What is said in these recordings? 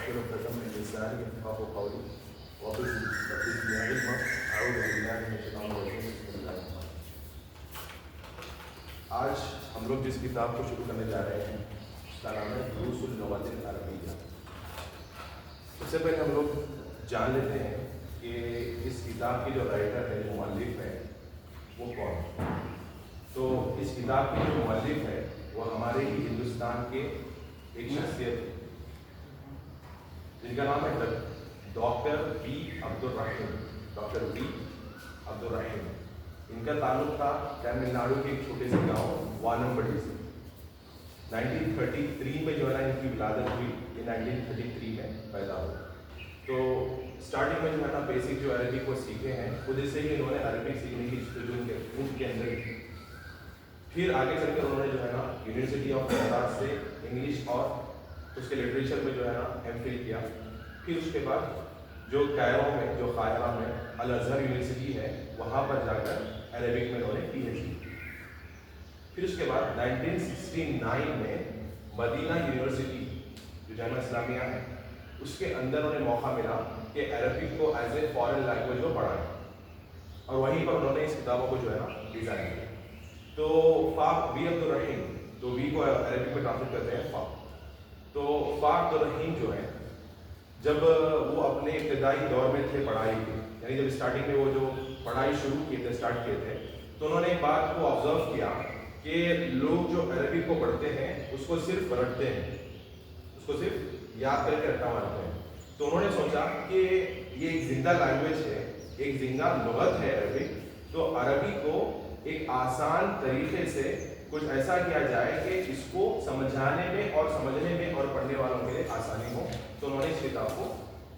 عقدة من لساني يفقهوا قولي وزدني علما أعوذ بالله من الشيطان الرجيم بسم الله الرحمن الرحيم. آج ہم لوگ جس کتاب کو شروع کرنے جا رہے ہیں اس کا نام ہے دروس اللغت العربیہ. سب سے پہلے ہم لوگ جان لیتے ہیں کہ اس کتاب کی جو رائٹر ہے، جو مؤلف ہے، وہ کون ہے. تو اس کتاب کی جو مؤلف ہے وہ ہمارے ہی ہندوستان کے ایک شخصیت ہے جن کا نام ہے doctor B Abdurrahim. Doctor B Abdurrahim. ان کا تعلق تھا تمل ناڈو کے ایک چھوٹے سے گاؤں وانمبڈی سے. 1933 میں جو ہے نا ان کی ولادت ہوئی. یہ 1933 میں پیدا ہوئی. تو اسٹارٹنگ میں جو ہے نا بیسک جو عربی کو سیکھے ہیں خود سے ہی انہوں نے عربک سیکھنے کی ان کے اندر کی. پھر آگے چل کر انہوں نے جو ہے نا یونیورسٹی آف بغداد سے انگلش اور اس کے لٹریچر میں جو ہے نا ایم فل کیا. پھر اس کے بعد جو کائرو میں، جو قاہرہ میں الازہر یونیورسٹی ہے، وہاں پر جا کر عربک میں انہوں نے پی ایچ ڈی. پھر اس کے بعد 1969 میں مدینہ یونیورسٹی جو جامعہ اسلامیہ ہے اس کے اندر انہیں موقع ملا کہ عربک کو ایز اے فارن لینگویج کو پڑھائیں، اور وہیں پر انہوں نے اس کتابوں کو جو ہے نا ڈیزائن کیا. تو فاق بی عبدالرحیم، تو بی کو عربک میں ٹرانسلیٹ کرتے ہیں فاق. تو فاق عبدالرحیم جو ہے جب وہ اپنے ابتدائی دور میں تھے پڑھائی کے، یعنی جب اسٹارٹنگ میں وہ جو پڑھائی شروع کیے تھے، اسٹارٹ کیے تھے، تو انہوں نے ایک بات کو آبزرو کیا کہ لوگ جو عربک کو پڑھتے ہیں اس کو صرف رٹتے ہیں، اس کو صرف یاد کر کے رٹا مارتے ہیں. تو انہوں نے سوچا کہ یہ ایک زندہ لینگویج ہے، ایک زندہ لغت ہے عربک. تو عربی کو ایک آسان طریقے سے کچھ ایسا کیا جائے کہ اس کو سمجھانے میں اور سمجھنے میں اور پڑھنے والوں کے لیے آسانی ہو. تو انہوں نے اس کتاب کو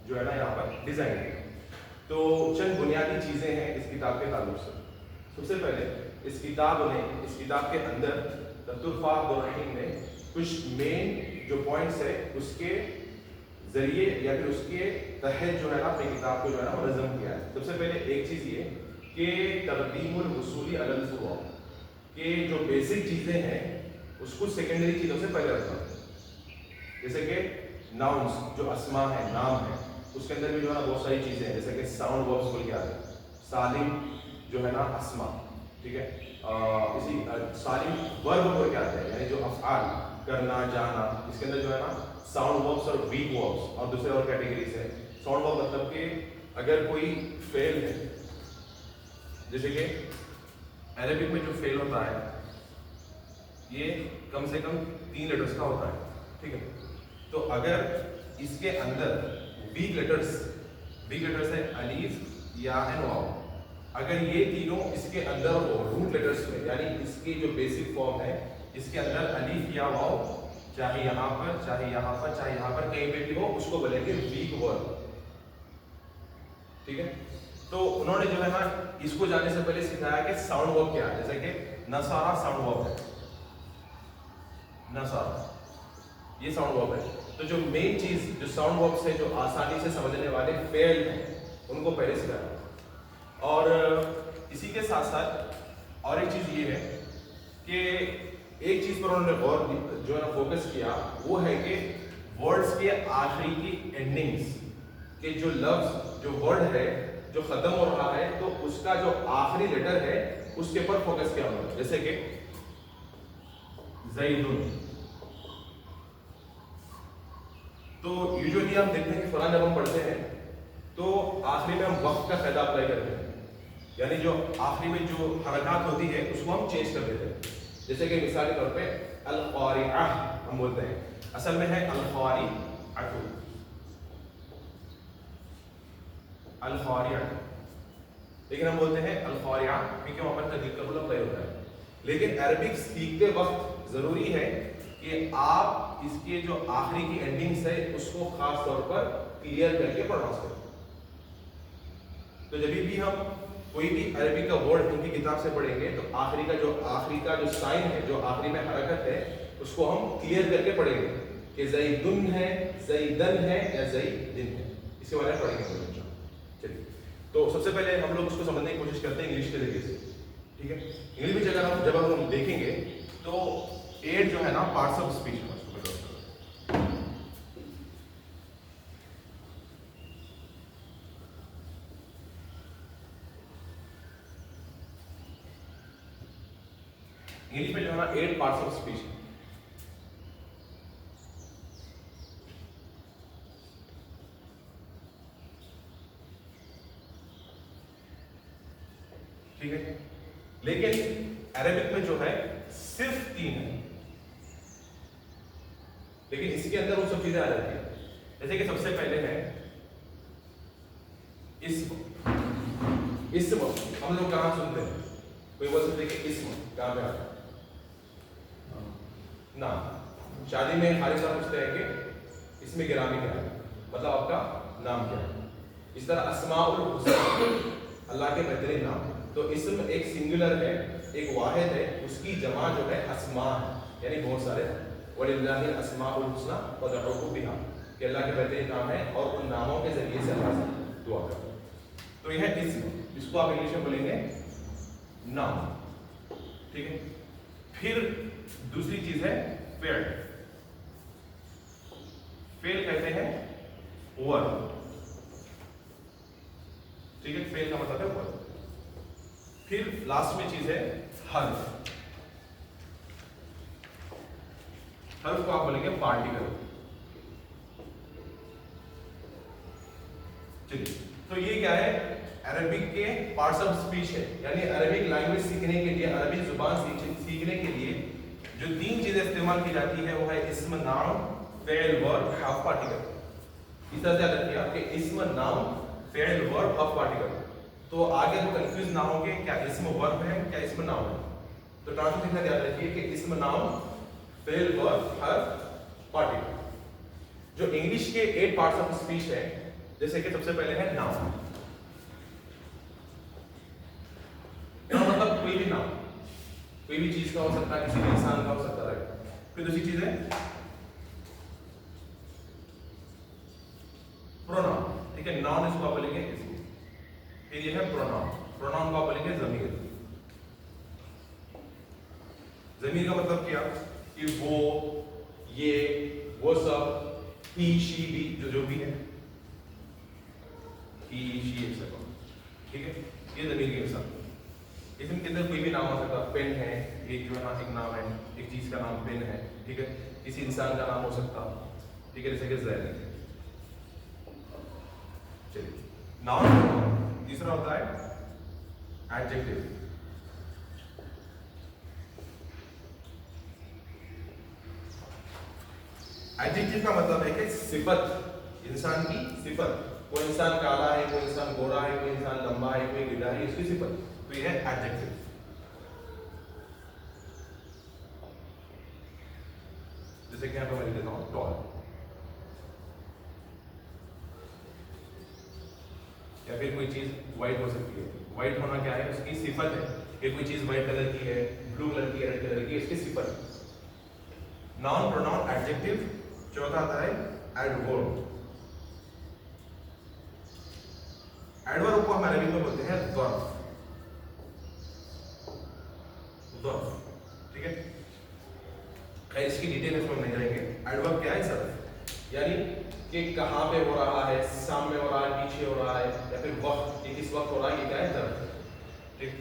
جو ہے نا یہاں پر ڈیزائن کیا. تو چند بنیادی چیزیں ہیں اس کتاب کے تعلق سے. سب سے پہلے اس کتاب کے اندر دکتور فاق عبدالرحیم نے کچھ مین جو پوائنٹس ہے اس کے ذریعے یا پھر اس کے تحت جو ہے نا اپنی کتاب کو جو ہے نا منظم کیا ہے. سب سے پہلے ایک چیز یہ کہ تقدیم الوصول علی الفروع، کہ جو بیسک چیزیں ہیں اس کو سیکنڈری چیزوں سے پہلے رکھنا. جیسے کہ ناؤنس، جو اسماء ہیں، نام ہے، اس کے اندر بھی جو ہے نا بہت ساری چیزیں ہیں، جیسے کہ ساؤنڈ وربس بول کے آتے ہیں. سالم جو ہے نا اسماء، ٹھیک ہے. اسی سالم ورب بول کے آتے ہیں، یعنی جو افعال کرنا، جانا، اس کے اندر جو ہے نا ساؤنڈ وربس اور ویک وربس اور دوسرے اور کیٹیگریز ہیں. ساؤنڈ ورب مطلب کہ اگر کوئی فعل ہے، جیسے کہ عربک میں جو فعل ہوتا ہے یہ کم سے کم 3 لیٹرز کا ہوتا ہے، ٹھیک ہے. تو اگر اس کے اندر ویک لیٹرز ہے الف، یا اینڈ واو، اگر یہ تینوں اس کے اندر ہو روٹ لیٹرز میں، یعنی اس کی جو بیسک فارم ہے اس کے اندر الف یا واو، چاہے یہاں پر چاہے یہاں پر چاہے یہاں پر کہیں پہ بھی ہو، اس کو بولیں گے ویک ورب، ٹھیک ہے. تو انہوں نے جو ہے نا اس کو جانے سے پہلے سکھایا کہ ساؤنڈ ورب کیا ہے. جیسے کہ نصارہ ساؤنڈ ورب ہے، نصارہ یہ ساؤنڈ ورب ہے. تو جو مین چیز جو ساؤنڈ وربس ہے، جو آسانی سے سمجھنے والے فعل ہیں، ان کو پہلے سکھایا. اور اسی کے ساتھ ساتھ اور ایک چیز یہ ہے کہ ایک چیز پر انہوں نے غور جو ہے نا فوکس کیا، وہ ہے کہ ورڈز کے آخری کی اینڈنگز، کہ جو لفظ، جو ورڈ ہے جو ختم ہو رہا ہے، تو اس کا جو آخری لیٹر ہے اس کے پر فوکس کیا ہوا ہے. جیسے کہ زیدن. تو یوزلی ہم دیکھتے ہیں کہ قرآن جب ہم پڑھتے ہیں تو آخری میں ہم وقت کا قاعدہ اپلائی کرتے ہیں، یعنی جو آخری میں جو حرکات ہوتی ہے اس کو ہم چینج کر دیتے ہیں. جیسے کہ مثال کے طور پہ القارعہ ہم بولتے ہیں، اصل میں ہے القارعۃ، القارعہ، لیکن ہم بولتے ہیں القارعہ کیونکہ وہاں پر تدقیق کا مطلب اپلائی ہوتا ہے. لیکن عربک سیکھتے وقت ضروری ہے کہ آپ اس کے جو آخری کی اینڈنگز ہے اس کو خاص طور پر کلیئر کر کے پروناؤنس کریں. تو جب بھی ہم کوئی بھی عربی کا ورڈ ان کی کتاب سے پڑھیں گے تو آخری کا جو سائن ہے، جو آخری میں حرکت ہے، اس کو ہم کلیئر کر کے پڑھیں گے کہ زیدن ہے، زیدن ہے یا زیدن ہے. اس کے بارے میں پڑھیں گے. چلیے، تو سب سے پہلے ہم لوگ اس کو سمجھنے کی کوشش کرتے ہیں انگلش کے ذریعے سے، ٹھیک ہے. انگلش میں جب ہم دیکھیں گے تو 8 جو ہے نا پارٹس آف اسپیچ ہے. इंग्लिश में जो है ना 8 पार्ट्स ऑफ स्पीच। ठीक है, लेकिन अरेबिक में जो है सिर्फ 3 है, लेकिन इसके अंदर वो सब चीजें आ जाती है। जैसे कि सबसे पहले है इस्म। इस्म हम लोग कहाँ सुनते हैं? कोई बोल सकते कि इस्म कहाँ पे आता है? ना, शादी में खालिद साहब पूछते हैं कि इसमें गिरामी क्या है, मतलब आपका नाम क्या है। इस तरह अस्माउल हुस्ना अल्लाह के बेहतरीन नाम। तो इस्म एक सिंगुलर है, एक वाहिद है, उसकी जमा जो है अस्मा है, यानी बहुत सारे। वलिल्लाहिल अस्माउल हुस्ना फदऊहु बिहा, कि अल्लाह के बेहतरीन नाम है और उन नामों के जरिए से अल्लाह से दुआ करो। तो यह है इस्म, इसको आप इंग्लिश में बोलेंगे नाम। ठीक है, फिर दूसरी चीज है फेल। फेल कहते हैं वर्ब। ठीक है, फेल का मतलब है वर्ब। फिर लास्ट में चीज है हर्फ। हर्फ को आप बोलेंगे पार्टिकल। चलिए, तो ये क्या है? अरबिक के पार्ट्स ऑफ स्पीच है, यानी अरबिक लैंग्वेज सीखने के लिए, अरबिक जुबान सीखने के लिए जो 3 चीजें इस्तेमाल की जाती है वो है इस्म, नाम, फेल, वर्ब, हर्फ, पार्टिकल। इस तरह से याद रखिए आपके इस्म, नाम, फेल, वर्ब, हर्फ, पार्टिकल। तो आगे तो कंफ्यूज ना होंगे क्या इस्म वर्ब है क्या इस्म नाम है। तो ट्रांसलेशन याद रखिए कि इस्म, नाम, फेल, वर्ब, हर्फ, पार्टिकल। जो इंग्लिश के 8 पार्ट्स ऑफ स्पीच है, जैसे कि सबसे पहले है नाउन। मतलब कोई भी नाम, कोई भी चीज का हो सकता है, किसी भी इंसान का हो सकता है। फिर दूसरी चीज है प्रोनाउन। ठीक है, नाउन इसको आप बोलेंगे इसको। फिर ये है प्रोनाउन। प्रोनाउन को आप बोलेंगे ज़मीर। ज़मीर का मतलब क्या? कि वो, ये, वो सब, ही, शी, भी, जो भी है, ही, शी, एक्सेट्रा। ठीक है, ये ज़मीर के हिसाब। इसमें के अंदर कोई भी नाम हो सकता है। पेन है, एक जो है ना एक नाम है, एक चीज का नाम पेन है। ठीक है, किसी इंसान का नाम हो सकता। ठीक है, जैसे कि ज़ैद। चलिए, नाउन। तीसरा होता है एडजेक्टिव। एडजेक्टिव का मतलब है कि सिफत, इंसान की सिफत। कोई इंसान काला है, कोई इंसान गोरा है, कोई इंसान लंबा है, कोई गिरा है, इसकी सिफत। तो ये है एडजेक्टिव। जैसे कि यहाँ पे मैं लिख देता हूँ टॉल, या फिर कोई चीज व्हाइट हो सकती है। व्हाइट होना क्या है? उसकी सिफत है कि कोई चीज व्हाइट कलर की है, ब्लू कलर की है, रेड कलर की है, इसकी सिफत है। Noun, pronoun, adjective. चौथा आता है एडवर्ब। एडवर्ब को हम अरबी में बोलते हैं ज़र्फ। ठीक है, खैर इसकी डिटेल में हम नहीं जाएंगे। एडवर्ब क्या है? ज़र्फ, यानी कि कहाँ पे हो रहा है, सामने हो रहा है, पीछे हो रहा है, या फिर वक्त, कि किस वक्त हो रहा है, ये क्या है? ज़र्फ। ठीक,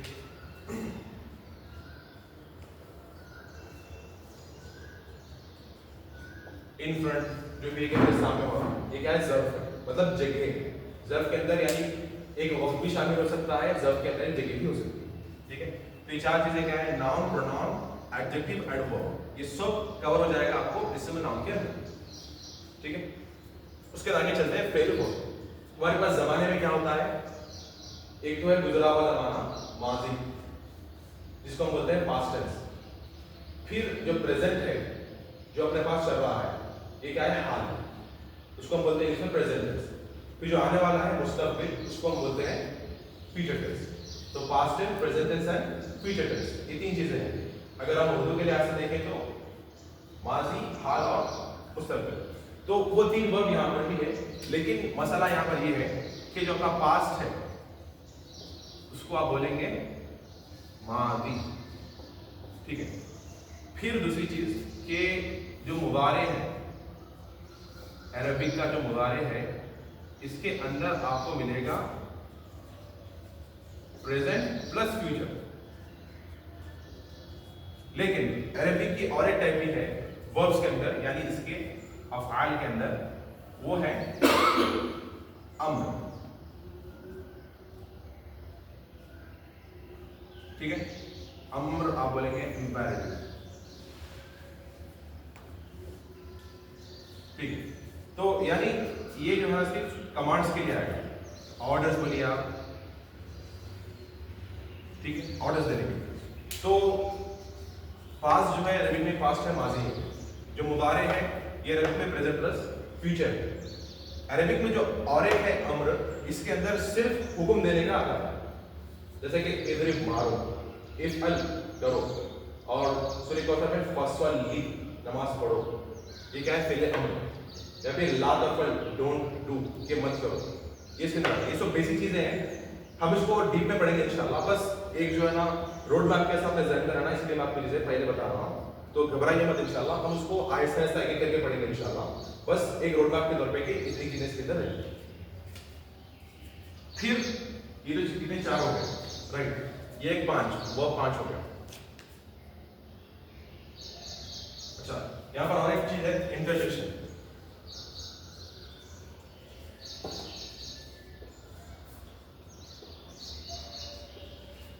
इन फ्रंट जो भी सामने हो रहा है, ये क्या है? ज़र्फ है, मतलब जगह। ज़र्फ के अंदर यानी एक वक्त भी शामिल हो सकता है, ज़र्फ के अंदर जगह भी हो सकती है। ठीक है, तो ये 4 चीजें क्या है? Noun, pronoun, adjective, adverb. ये सब कवर हो जाएगा आपको इस्म, नाउन के अंदर। ठीक है, उसके आगे चलते हैं फेल वर्ब। हमारे पास जमाने में क्या होता है? एक तो है गुजरा हुआ जमाना, माजी, जिसको हम बोलते हैं पास्ट टेंस। फिर जो प्रेजेंट है, जो अपने पास चल रहा है, ये क्या है? हाल, उसको हम बोलते हैं इसमें प्रेजेंट टेंस। फिर जो आने वाला है मुस्तकबिल, उसको हम बोलते हैं फ्यूचर टेंस। तो past tense, present tense and future tense, ये 3 चीजें हैं। अगर हम उर्दू के लिहाज से देखें तो माजी, हाल और मुस्तकबिल। तो वो 3 वर्ब यहाँ पर भी है, लेकिन मसला यहाँ पर ये है कि जो आपका पास्ट है उसको आप बोलेंगे मादी। ठीक है, फिर दूसरी चीज कि जो मुबारे है, अरबिक का जो मुबारे है, इसके अंदर आपको मिलेगा प्रेजेंट प्लस फ्यूचर। लेकिन अरबिक की और एक टाइप भी है वर्ब्स के अंदर, यानी इसके अफ़आल के अंदर, वो है अम्र। ठीक है, अम्र आप बोलेंगे इंपैरेटिव। ठीक है, तो यानी ये जो है सिर्फ कमांड्स के लिए आएगा, ऑर्डर्स बोलिए आप, ठीक है, ऑर्डर्स देने के लिए। तो पास्ट जो है अरबिक में पास्ट है, माजी है, जो मुदारे है ये अरबिक में प्रेजेंट प्लस फ्यूचर है। अरबिक में जो और एक है अम्र, इसके अंदर सिर्फ हुक्म देने का आता है, जैसे कि इधर मारो, इफ अल करो, और सूरह कौसर में फस्वल्ली नमाज पढ़ो, ये क्या है, फेले अम्र, या फिर ला तफल डोंट डू, ये मत करो, ये सब बेसिक चीजें हैं, हम इसको डीप में पढ़ेंगे इंशाल्लाह। बस एक जो है ना रोड मैप के साथ में जहन में रहना, इसलिए मैं आपको चीजें पहले बता रहा हूँ, तो घबराइए मत इंशाल्लाह, हम उसको आहिस्ता आहिस्ता एक करके पढ़ेंगे इंशाल्लाह, बस एक रोड मैप के तौर पे कि इतनी चीजें इसके अंदर रहेंगी। फिर ये तो कितने 4 हो गए, राइट, ये एक 5, वो 5 हो गया। अच्छा, यहाँ पर और एक चीज है इंटरजेक्शन।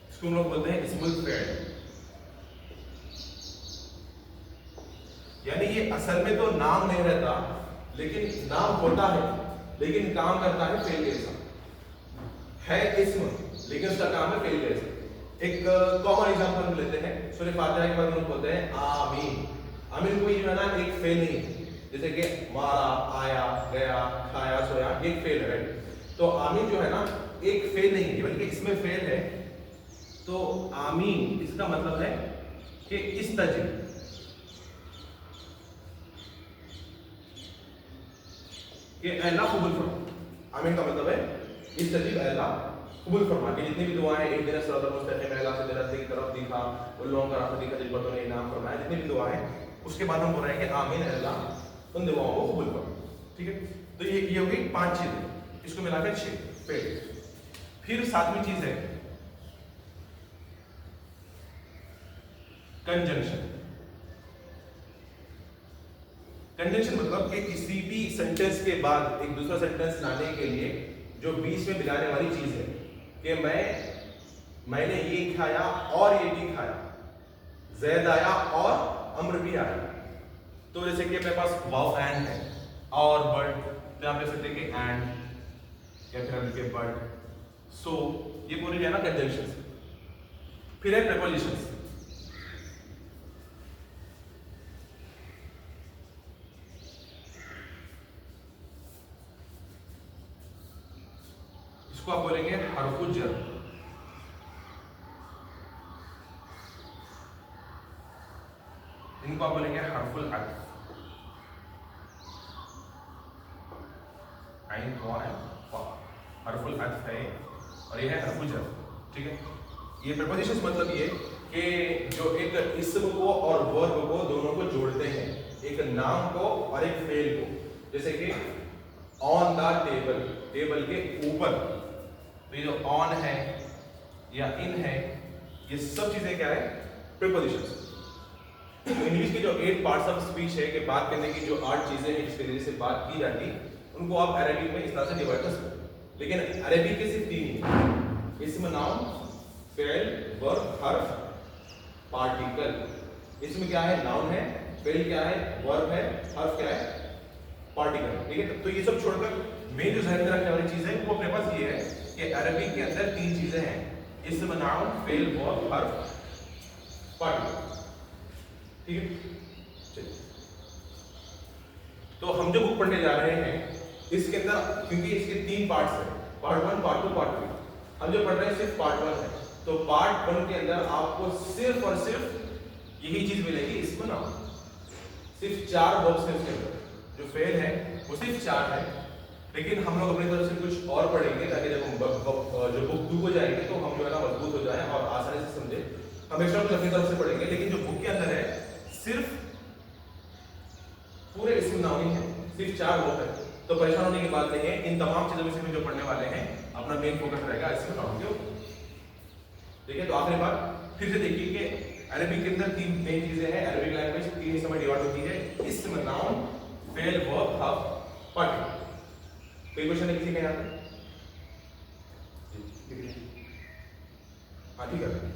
इसको हम लोग बोलते हैं इस्मुल फ़िअल, यानी ये असल में तो नाम नहीं रहता, लेकिन नाम होता है, लेकिन काम करता है फ़िअल के साथ, है इस्म लेकिन उसका काम है फ़िअल के साथ। एक कॉमन एग्जांपल हम लेते हैं, सूरह फातिहा के बाद हम बोलते हैं आमीन। आमीन कोई जो है ना एक फ़िअल नहीं है, जैसे कि मारा, आया, गया, खाया, सोया, ये एक फ़िअल है। तो आमीन जो है ना एक फ़िअल नहीं है, बल्कि इसमें फ़िअल है। तो आमीन इसका मतलब है कि इस्तजिब, कि अल्लाह कबूल फरमा। आमीन का मतलब है इस्तजिब, अल्लाह कबूल फरमा, कि जितनी भी दुआएं एक दिन सिरातल मुस्तकीम, अल्लाह से तेरा की तरफ दिखा, उन लोगों का रास्ता दिखा जिन पर तूने इनाम फरमाया, जितनी भी दुआएं, उसके बाद हम बोल रहे हैं कि आमीन, अल्लाह उन दुआओं को कबूल फरमा। ठीक है, तो ये हो गई 5 चीजें, इसको मिलाकर 6 फेल। फिर 7वीं चीज है कंजंक्शन। कंजंक्शन मतलब कि किसी भी सेंटेंस के बाद एक दूसरा सेंटेंस लाने के लिए जो बीच में मिलाने वाली चीज है, कि मैंने ये खाया और ये भी खाया, ज़ैद आया और अम्र भी आया। तो जैसे कि मेरे पास वाव एंड है और बर्ड, तो आप देख सकते हैं कि एंड या फिर हम लिखे बर्ड, सो ये पूरी है ना कंजंक्शन। फिर है प्रीपोजिशंस। इसको आप बोलेंगे हरफुल जर, इनको आप बोलेंगे हरफुल अत्फ, आइन वा फा, हरफुल अत्फ है और ये है हरफुल जर। ठीक है, ये प्रीपोजिशंस मतलब ये कि जो एक इस्म को और वर्ब को दोनों को जोड़ते हैं, एक नाम को और एक फेल को। जैसे कि ऑन द टेबल, टेबल के ऊपर, तो ये जो ऑन है या इन है, ये सब चीजें क्या है, प्रीपोजिशंस। इंग्लिश के जो 8 पार्ट्स ऑफ स्पीच है, कि बात करने की जो 8 चीजें हैं जिसके वजह से बात की जाती, उनको आप अरबी में इस तरह से डिवाइड कर सकते हो। लेकिन अरबी के सिर्फ 3 ही हैं, इसम, नाउन, फेल, वर्ब, हर्फ, पार्टिकल। इसमें क्या है, नाउन है, फेल क्या है, वर्ब है, हर्फ क्या है, पार्टिकल। ठीक है, तो ये सब छोड़कर मेन जो ध्यान रखने वाली चीज है वो अपने पास ये है कि अरबी के अंदर 3 चीजें हैं, इसम, नाउन, फेल, वर्ब, हर्फ, पार्टिकल। ठीक है, चलिए तो हम जो बुक पढ़ने जा रहे हैं इसके अंदर, क्योंकि इसके 3 पार्ट्स हैं, पार्ट 1, पार्ट 2, पार्ट 3, हम जो पढ़ रहे हैं सिर्फ पार्ट 1 है। तो पार्ट 1 के अंदर आपको सिर्फ और सिर्फ यही चीज मिलेगी, इसमें नाउन, सिर्फ 4 बॉक्स है उसके अंदर, जो फेल है वो सिर्फ 4 है। लेकिन हम लोग अपनी तरफ से कुछ और पढ़ेंगे ताकि जब हम जो बुक 2 को जाएंगे तो हम जो है ना मजबूत हो जाए और आसानी से समझे। हम एक्स्ट्रा कुछ अपनी तरफ से पढ़ेंगे, लेकिन जो बुक के अंदर है सिर्फ पूरे इसमें नाउन ही है, सिर्फ 4 बुक है, तो परेशान होने की बात नहीं है। इन तमाम चीजों में से जो पढ़ने वाले हैं अपना मेन फोकस रहेगा इसमें नाउन के ऊपर। ठीक है, तो आखिरी बात फिर से देखिए कि अरबी के अंदर तीन मेन चीजें हैं, अरबिक लैंग्वेज तीन हिस्सों में डिवाइड होती है, इस्म, नाउन, फेल, वर्ब, हर्फ, पार्टिकल। कोई क्वेश्चन है किसी के यहाँ पे? हाँ ठीक है।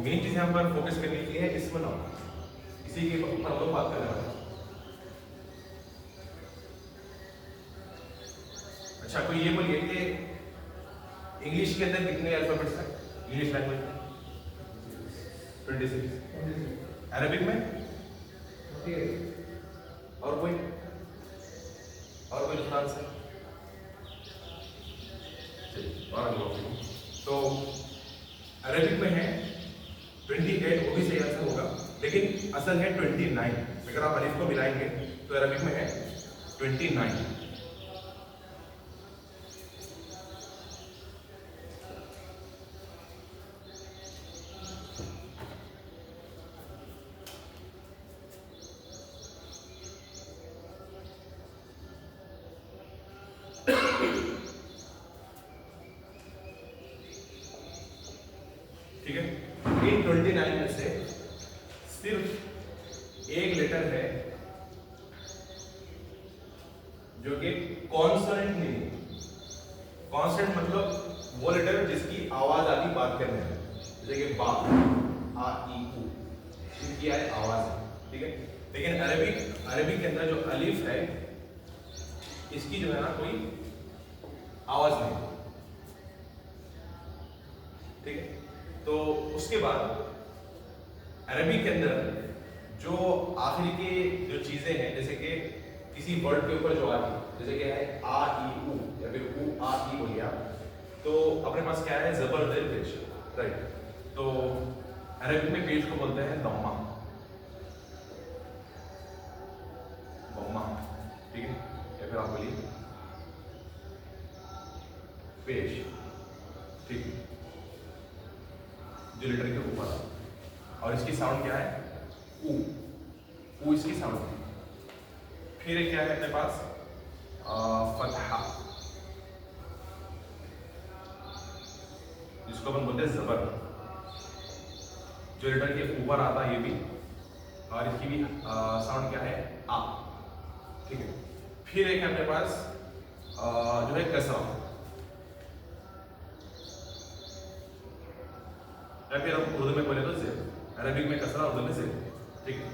मेन चीज यहाँ पर फोकस करने के लिए है इसम नाउन, इसी के ऊपर हम लोग बात करने वाले हैं। अच्छा, कोई ये बोलिए कि इंग्लिश के अंदर कितने अल्फाबेट्स हैं इंग्लिश लैंग्वेज में? 26। अरबिक में? और कोई दूसरा आंसर? तो अरबिक में है 28, वो भी सही आंसर होगा, लेकिन असल है 29। अगर आप अलिफ को मिलाएंगे तो अरबिक में है 29। ठीक है, इन 29 में से सिर्फ एक लेटर है जो कि कॉन्सोनेंट नहीं है। कॉन्सोनेंट मतलब वो लेटर जिसकी आवाज आती बात करने में, जैसे कि बा, आ, ई, उ, इनकी आवाज है। ठीक है, लेकिन अरबिक के अंदर जो अलिफ है इसकी जो है ना कोई आवाज नहीं। ठीक है, तो उसके बाद अरबी के अंदर जो आखिरी के जो चीजें हैं, जैसे कि किसी वर्ड के ऊपर जो आती है, जैसे कि है आ ई उ या फिर उ आ ई बोलिए आप, तो अपने पास क्या है जबर जेर पेश, राइट। तो अरबी में पेश को बोलते हैं दम्मा, दम्मा। ठीक है, या फिर आप बोलिए पेश। ठीक है, जो लेटर के ऊपर है, और इसकी साउंड क्या है ऊ इसकी साउंड है। फिर एक क्या है अपने पास फतहा, जिसको अपन बोलते हैं जबर, जो लेटर के ऊपर आता है ये भी, और इसकी भी साउंड क्या है आ। ठीक है, फिर एक है अपने पास जो है कसरा, या फिर हम उर्दू में बोले तो जेर, अरबिक में कसरा, उर्दू में जेर। ठीक है,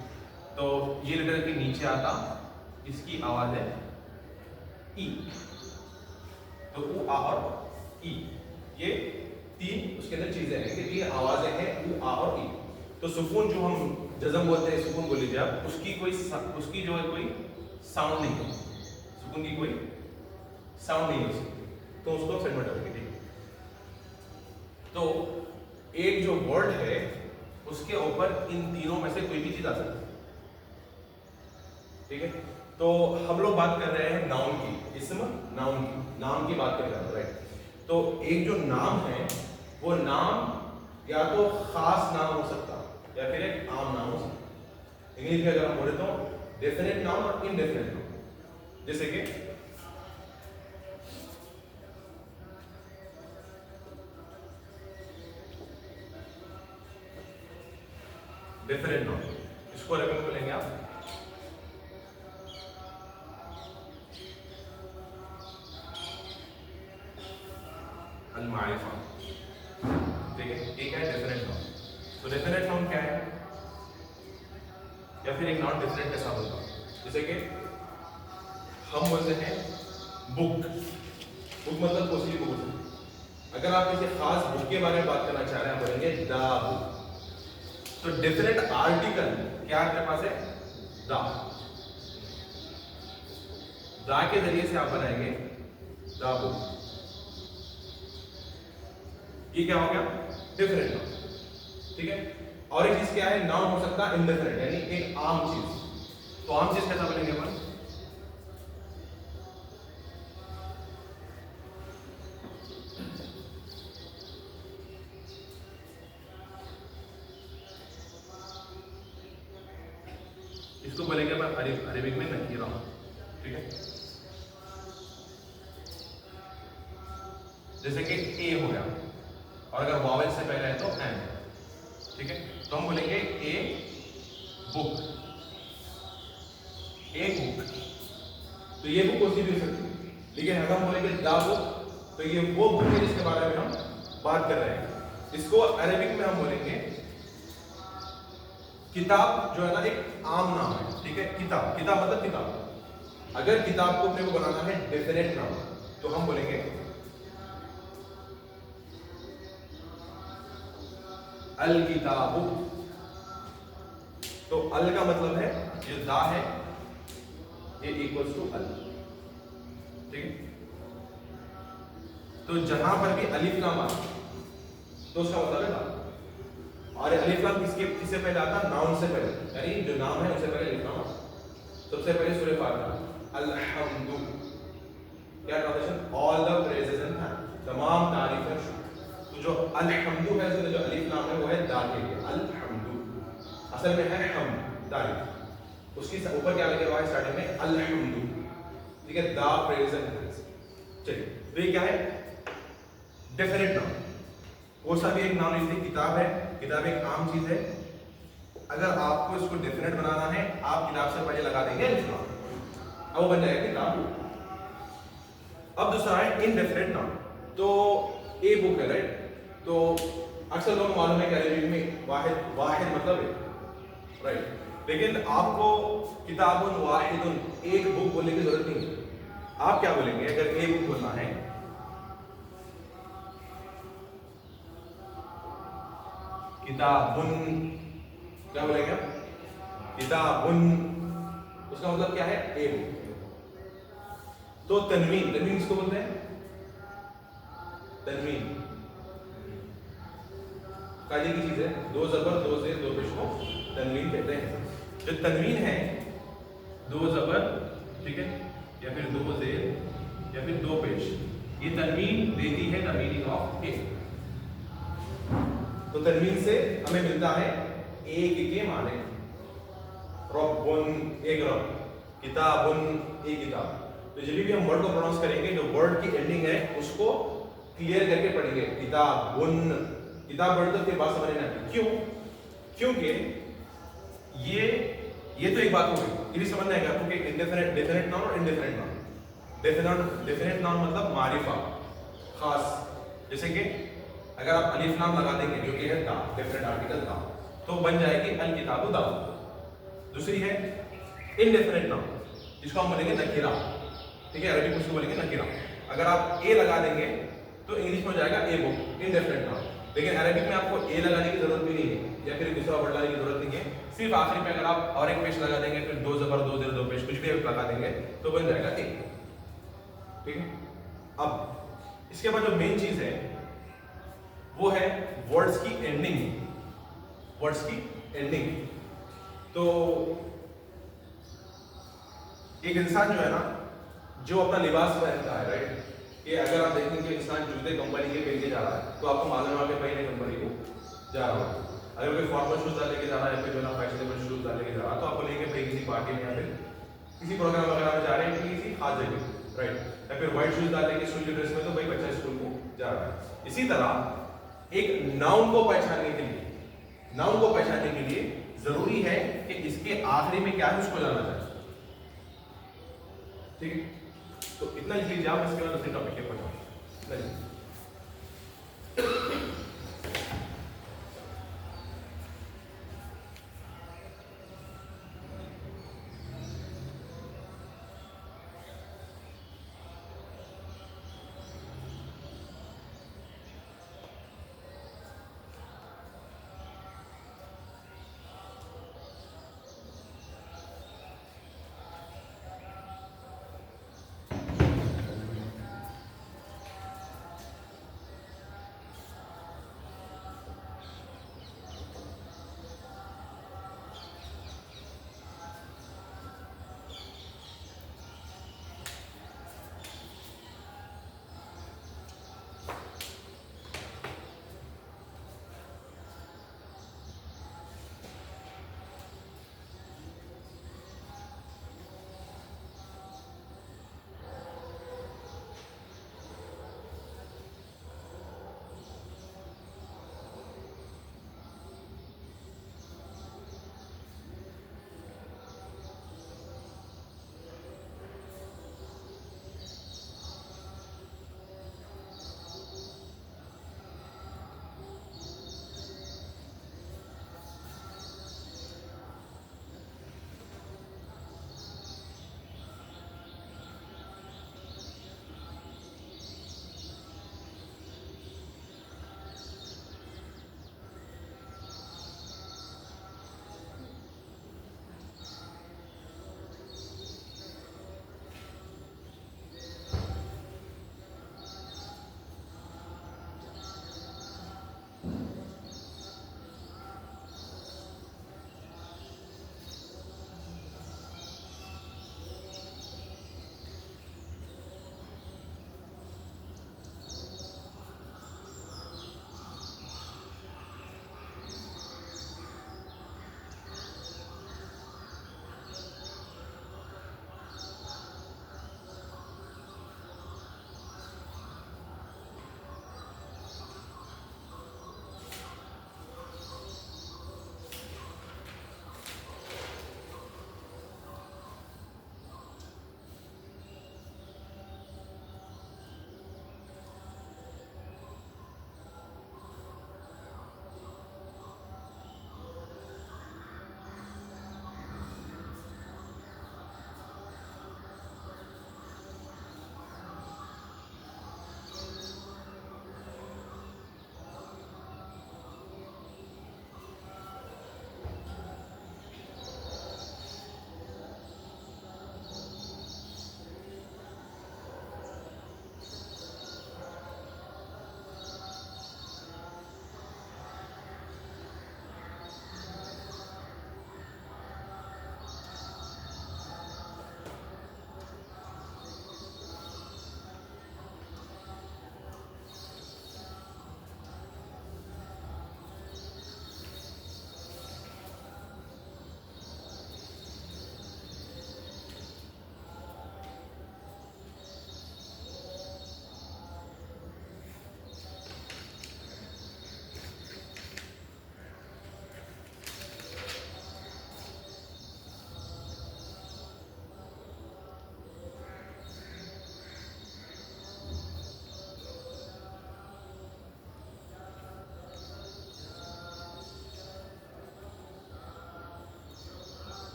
तो ये लेटर के नीचे आता, इसकी आवाज है ई। तो उ आ और ई, ये तीन उसके अंदर चीजें हैं कि तीन आवाजें हैं उ आ और ई। तो सुकून जो हम जज़म बोलते हैं, सुकून बोल लीजिए आप, उसकी जो है कोई साउंड नहीं है, सुकून की कोई साउंड नहीं है उसकी, तो उसको सेगमेंट करेंगे। ठीक है, तो एक जो वर्ड है उसके ऊपर इन तीनों में से कोई भी चीज आ सकती है। ठीक है, तो हम लोग बात कर रहे हैं नाउन की, इसम नाम की बात कर रहे हैं, राइट। तो एक जो नाम है वो नाम या तो खास नाम हो सकता या फिर एक आम नाम हो सकता। इंग्लिश में अगर हम बोले तो डेफिनेट नाउन और इनडेफिनेट नाउन, जैसे कि डेफिनेट नाउन, इसको अरबी में बोलेंगे आप अल-मारिफा। ठीक है, एक है डेफिनेट नाउन। तो डेफिनेट नाउन क्या है, या फिर एक नॉन डेफिनेट कैसा होगा, जैसे कि हम बोलते हैं बुक मतलब कोई भी बुक। अगर आप किसी खास बुक के बारे में बात करना चाह रहे हैं, बोलेंगे द बुक। तो डेफिनेट आर्टिकल क्या आपके पास है, दा के जरिए से आप बनाएंगे द बुक। ये क्या हो गया, डेफिनेट नाउन। ठीक है, और एक चीज क्या है, नाउन हो सकता है इनडेफिनेट, यानी एक आम चीज। तो आम चीज कैसा बनेंगे अपन, इसको बोलेंगे अपन अरबिक में नकीरा। ठीक है, जैसे कि ए हो गया, और अगर वावेल से पहले है तो एन। ठीक है, तो हम बोलेंगे ए बुक, ए बुक। तो ये बुक कोई भी हो सकती है, लेकिन अगर हम बोलेंगे द बुक तो ये वो बुक है जिसके बारे में हम बात कर रहे हैं। इसको अरबिक में हम बोलेंगे किताब जो है ना एक आम नाम है, ठीक है। किताब, किताब मतलब किताब। अगर किताब को अपने को बनाना है डेफिनेट नाम, तो हम बोलेंगे अल किताबु। तो अल का मतलब है जो दा है ये इक्वल्स टू अल, ठीक है। तो जहां पर भी अलिफ लाम आता तो उसका मतलब है दा। और अलिफ लाम किससे पहले आता? नाउन से पहले, यानी जो नाम है उससे पहले अलिफ लाम आता। सबसे पहले सूरह फातिहा अल्हम्दु, क्या translation? All the praises and thanks, तमाम तारीफें। तो जो अल्हम्दु है उसमें जो अलिफ लाम है वो है दा के लिए, अल्हम्दु असल में है हम, तारीफ। उसकी ऊपर क्या लगे हुआ है स्टार्टिंग में? अल्हम्दु, ठीक है। दा प्रेज एंड थैंक्स। चलिए, तो ये क्या है? Definite noun. कोई सा भी एक नाउन, इसलिए किताब है, किताब एक आम चीज है। अगर आपको इसको डेफिनेट बनाना है, आप किताब से पहले लगा देंगे अलिफ लाम, अब वो बन जाएगा किताब। अब दूसरा है इनडेफिनेट नाउन। तो ए बुक है, राइट। तो अक्सर लोगों को मालूम है कि अरबी में वाहिद, वाहिद मतलब है, राइट। लेकिन आपको किताबुन वाहिदुन, एक बुक बोलने की जरूरत नहीं है। आप क्या बोलेंगे अगर ए बुक बोलना है? किताबुन, क्या बोलेंगे आप? किताबुन, उसका मतलब क्या है? A book. तो तनवीन, तनवीन किसको बोलते हैं? तनवीन कायदे की चीज है, दो जबर दो जेर दो पेश को तनवीन कहते हैं। जो तनवीन है, दो जबर, ठीक है, या फिर दो जेर या फिर दो पेश, ये तनवीन देती है द मीनिंग ऑफ ए। तो तनवीन से हमें मिलता है एक के माने। रब्बुन, एक रब, किताबुन, एक किताब। तो जब भी हम वर्ड को प्रोनाउंस करेंगे, जो वर्ड की एंडिंग है उसको क्लियर करके पढ़ेंगे, किताबुन। किताब वर्ड तो फिर बात समझ में आती। क्यों? क्योंकि ये तो एक बात हो गई, ये समझना है आपको कि इंडेफिनिट, डेफिनेट नाउन और इनडेफिनेट नाउन। डेफिनेट नाउन मतलब मारिफा, खास। जैसे कि अगर आप अलिफ लाम लगा देंगे जो कि है दा, डेफिनेट आर्टिकल दा, तो बन जाएगी अल किताबु दा। दूसरी है इनडेफिनेट नाउन, जिसको हम बोलेंगे नकीरा, ठीक है। अरबी में उसको बोलेंगे नकीरा। अगर आप ए लगा देंगे तो इंग्लिश में हो जाएगा ए बुक, इनडेफिनेट नाउन। लेकिन अरबिक में आपको ए लगाने की जरूरत भी नहीं है, या फिर दूसरा वर्ड लगाने की जरूरत नहीं है। सिर्फ आखिरी में अगर आप और एक पेश लगा देंगे, फिर दो जबर दो जेर दो पेश, कुछ भी लगा देंगे तो बन जाएगा ए, ठीक है। अब इसके बाद जो मेन चीज है वो है वर्ड्स की एंडिंग, वर्ड्स की एंडिंग। तो एक इंसान जो है ना, जो अपना लिबास पहनता है, राइट, कि अगर आप देखेंगे इंसान जूते कंपनी के पहन के जा रहा है तो आपको मालूम है कि भाई ने कंपनी को जा रहा है। अगर कोई फॉर्मल शूज डाल के जा रहा है, फिर जो ना फैशनेबल शूज डाल के जा रहा है, तो आप बोलेंगे भाई किसी पार्टी में या फिर किसी प्रोग्राम वगैरह में जा रहे हैं, किसी खास जगह, राइट। या फिर व्हाइट शूज डाल के स्कूल की ड्रेस में, तो भाई बच्चा स्कूल को जा रहा है। इसी तरह एक नाउन को पहचानने के लिए, नाउन को पहचानने के लिए जरूरी है कि इसके आखिरी में क्या है उसको जानना चाहिए, ठीक है। तो इतना लिख लीजिए आप, इसके बाद दूसरे टॉपिक पे पढ़ो।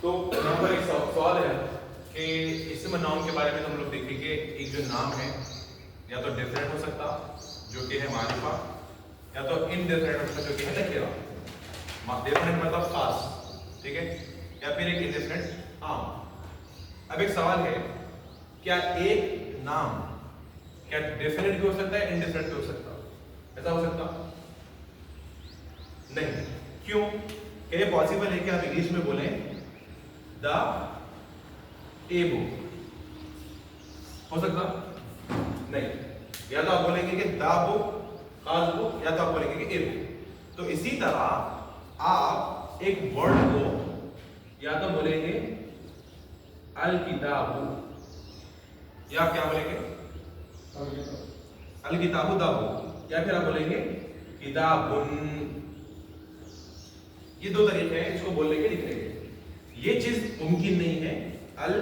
तो यहाँ पर एक सवाल है कि इसम नाउन के बारे में हम लोग देखेंगे। एक जो नाम है या तो डिफरेंट हो सकता जो कि है मारिफा, या तो इनडिफरेंट हो सकता जो कि है नकीरा। डिफरेंट मतलब खास, ठीक है, या फिर एक इनडिफरेंट आम। अब एक सवाल है, क्या एक नाम क्या डिफरेंट भी हो सकता है, इनडिफरेंट भी हो सकता? ऐसा हो सकता नहीं। क्यों? क्या ये पॉसिबल है कि आप इंग्लिश में बोलें द ए बुक? हो सकता नहीं। या तो आप बोलेंगे कि द बुक, खास बुक, या तो आप बोलेंगे कि ए बुक। तो इसी तरह आप एक वर्ड को या तो बोलेंगे अल किताबु, या आप क्या बोलेंगे अल किताबु दाबु, या फिर आप बोलेंगे किताबुन। ये दो तरीके हैं इसको बोलने के, लिखने के। ये चीज मुमकिन नहीं है अल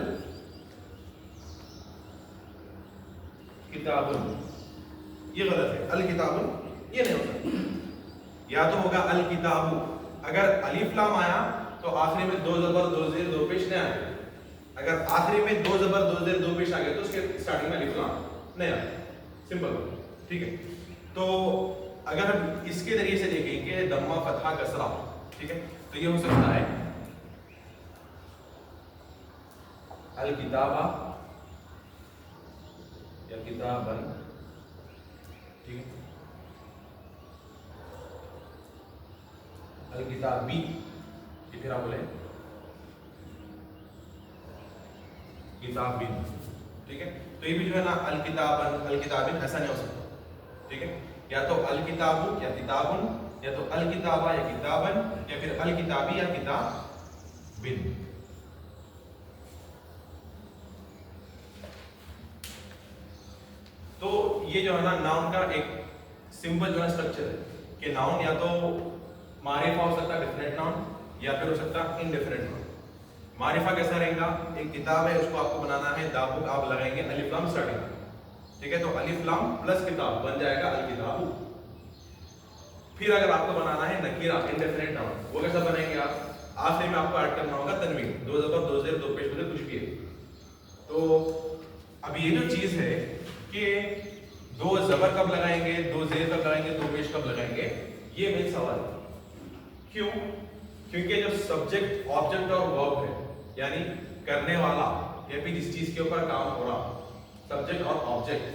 किताबुन, ये गलत है। अल किताबुन ये नहीं हो सकता। या तो होगा अल किताबु, अगर अलिफ लाम आया तो आखिरी में दो जबर दो जेर दो पेश नहीं आएगा। अगर आखिरी में दो जबर दो जेर दो पेश आ गया तो उसके स्टार्टिंग में अलिफ लाम नहीं आएगा। सिंपल, ठीक है। तो अगर हम इसके तरीके से देखेंगे दम्मा फतहा कसरा, ठीक है, तो ये हो सकता है अल किताबा या किताबन, ठीक है, अल किताबी, या फिर आप बोले किताबिन, ठीक है। तो ये भी जो है ना अल किताबन अल किताबिन ऐसा नहीं हो सकता, ठीक है। या तो अल किताबु या किताबुन, या तो अल किताबा या किताबन, या फिर अल किताबी या किताबिन। तो ये जो है ना नाउन का एक सिंपल जो है स्ट्रक्चर है कि नाउन या तो मारिफा हो सकता है डिफरेंट नाउन, या फिर हो सकता है इनडिफरेंट नाउन। मारिफा कैसा रहेगा? एक किताब है, उसको आपको बनाना है दाबुक, आप लगाएंगे अलिफ लाम स्टार्टिंग, ठीक है, तो अलिफ लाम प्लस किताब बन जाएगा अल किताबु। फिर अगर आपको बनाना है नकीरा इनडिफरेंट नाउन, वो कैसा बनाएंगे आप? आखिर में आपको ऐड करना होगा तनवीन, दो जबर दो जेर दो पेश कुछ भी है। तो अब ये जो चीज है कि दो जबर कब लगाएंगे, दो जेर कब लगाएंगे, दो पेश कब लगाएंगे, ये मेन सवाल है। क्यों? क्योंकि जो सब्जेक्ट ऑब्जेक्ट और वर्ब है, यानी करने वाला या फिर जिस चीज के ऊपर काम हो रहा, सब्जेक्ट और ऑब्जेक्ट,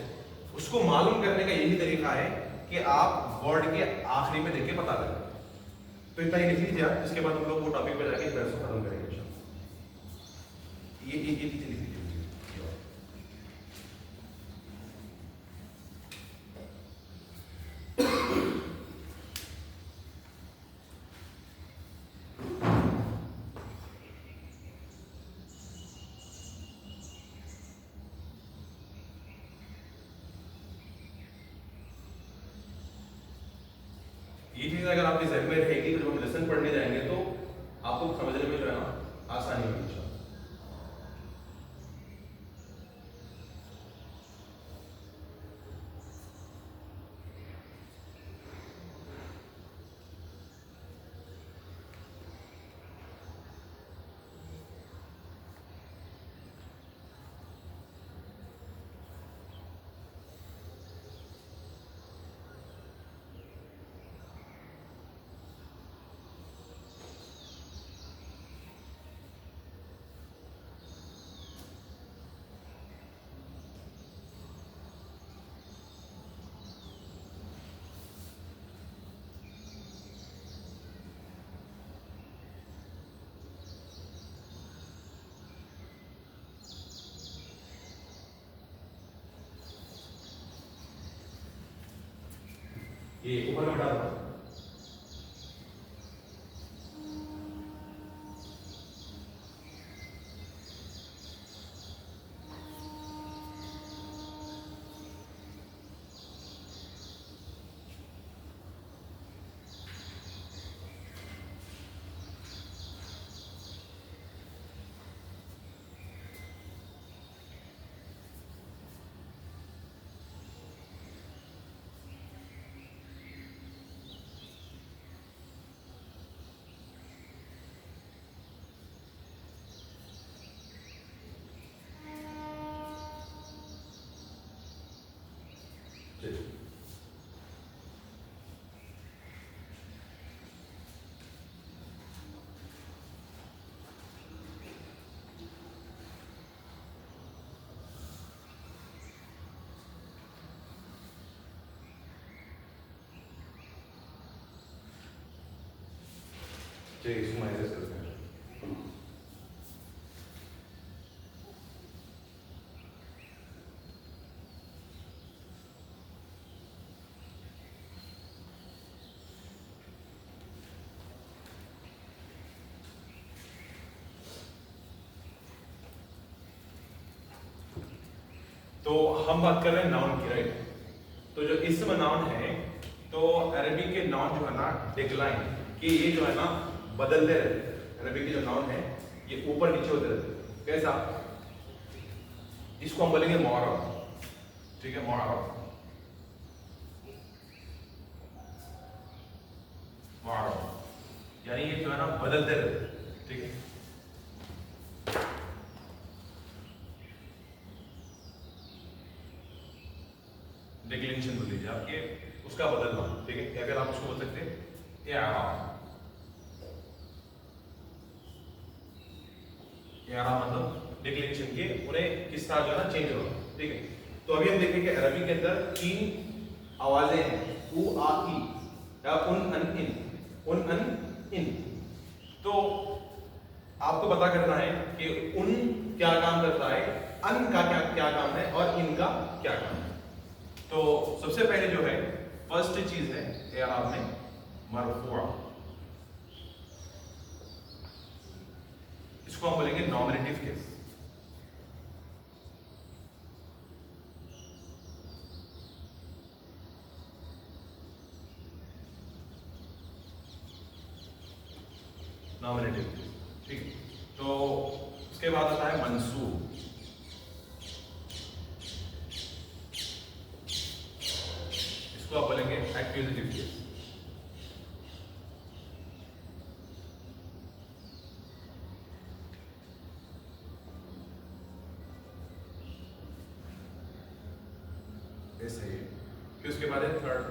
उसको मालूम करने का यही तरीका है कि आप वर्ड के आखिरी में देख के पता करें। तो इतना ही लिख लीजिए आप, इसके बाद हम लोग वो टॉपिक पे जाके इस तरह से खत्म करेंगे। ये चीज लिख लीजिए। ये चीज अगर आपके ज़हन में रहेगी तो जब हम लेसन पढ़ने जाएंगे तो आपको समझने में जो है ना आसानी होगी। ये ऊपर में डाल दो। चलिए इसको माइनस करते हैं। तो हम बात कर रहे हैं नाउन की, राइट। तो जो इसम नाउन है, तो अरबी के नाउन जो है ना डिक्लाइन, कि ये जो है ना बदलते रहते। अरबी के जो नाउन है ये ऊपर नीचे होते रहते। कैसा? इसको हम बोलेंगे मुअर्रब, ठीक है, मुअर्रब, मुअर्रब, यानी ये जो है ना बदलते रहते, ठीक है। डिक्लेरेशन बोल लीजिए आपके, उसका बदलना, ठीक है। या फिर आप उसको बोल सकते हैं इआराब। इआराब मतलब डिक्लेरेशन के उन्हें किस तरह जो है ना चेंज होगा, ठीक है। तो अभी हम देखेंगे अरबी के अंदर 3 आवाजें हैं, उ, आ, ई, या उन, अन, इन, उन, अन, इन। तो आपको पता करना है कि उन क्या काम करता है, अन का क्या काम है, और इन का क्या काम है। तो सबसे पहले जो है फर्स्ट चीज है इआराब में मरफूआ, इसको हम बोलेंगे नॉमिनेटिव केस। नॉमिनेटिव केस, ठीक है। तो उसके बाद आता है मंसूब, इसको आप बोलेंगे एक्यूजेटिव केस। ऐसे ही। फिर उसके बाद है थर्ड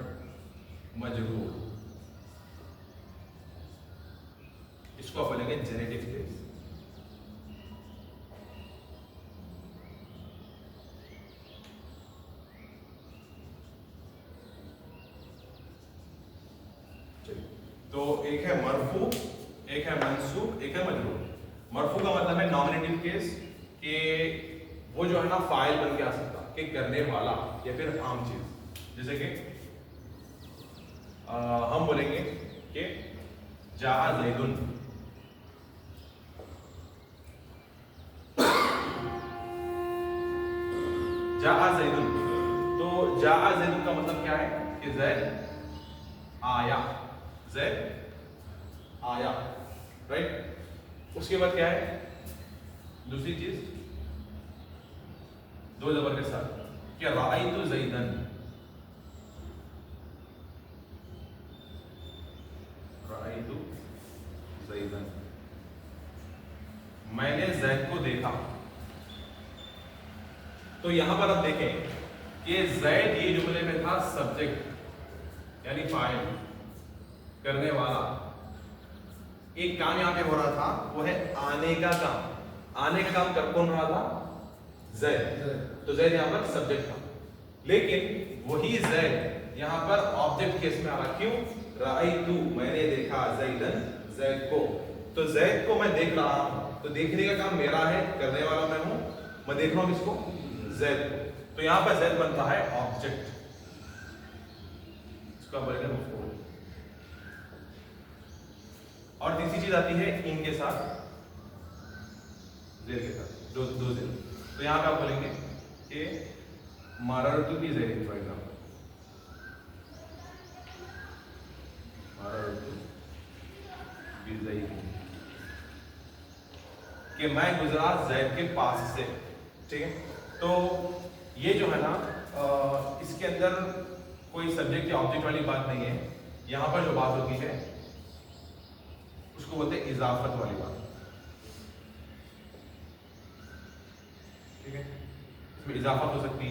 मजरूर, इसको आप बोलेंगे जेनेटिव केस। तो एक है मरफू, एक है मंसूब, एक है मजरूर। मरफू का मतलब है नॉमिनेटिव केस, कि वो जो है ना फाइल बन के आ सकता, कि करने वाला या फिर आम चीज। जैसे कि हम बोलेंगे कि जा ज़ैदुन, जा ज़ैदुन। तो जा ज़ैदुन का मतलब क्या है कि ज़ैद आया, ज़ैद आया, राइट। उसके बाद क्या है दूसरी चीज, 2 जबर के साथ, क्या राअयतु ज़ैदन, राअयतु ज़ैदन, मैंने ज़ैद को देखा। तो यहां पर आप देखें कि ज़ैद ये जुमले में था सब्जेक्ट यानी फाइल, करने वाला। एक काम यहां पे हो रहा था, वो है आने का काम। आने का काम कर कौन रहा था? ज़ैद। तो ज़ैद यहां पर सब्जेक्ट था, लेकिन वही ज़ैद यहां पर ऑब्जेक्ट केस में आ रहा। क्यों? राअयतु, मैंने देखा, ज़ैदन, ज़ैद को। तो ज़ैद को मैं देख रहा हूं, तो देखने का काम मेरा है, करने वाला मैं हूं, मैं देख रहा हूं किसको? ज़ैद को। तो यहां पर ज़ैद बनता है ऑब्जेक्ट, इसका बोलेंगे मफऊल। और तीसरी चीज आती है इन के साथ, ज़ैद के साथ, दो ज़ैद। तो यहां पे आप बोलेंगे कि मररतु बि ज़ैद, फॉर एग्जाम्पल, मररतु बि ज़ैद, कि मैं गुजरा ज़ैद के पास से, ठीक है। तो ये जो है ना इसके अंदर कोई सब्जेक्ट या ऑब्जेक्ट वाली बात नहीं है। यहां पर जो बात होती है उसको बोलते हैं इजाफत वाली बात, ठीक है। इसमें इजाफत हो सकती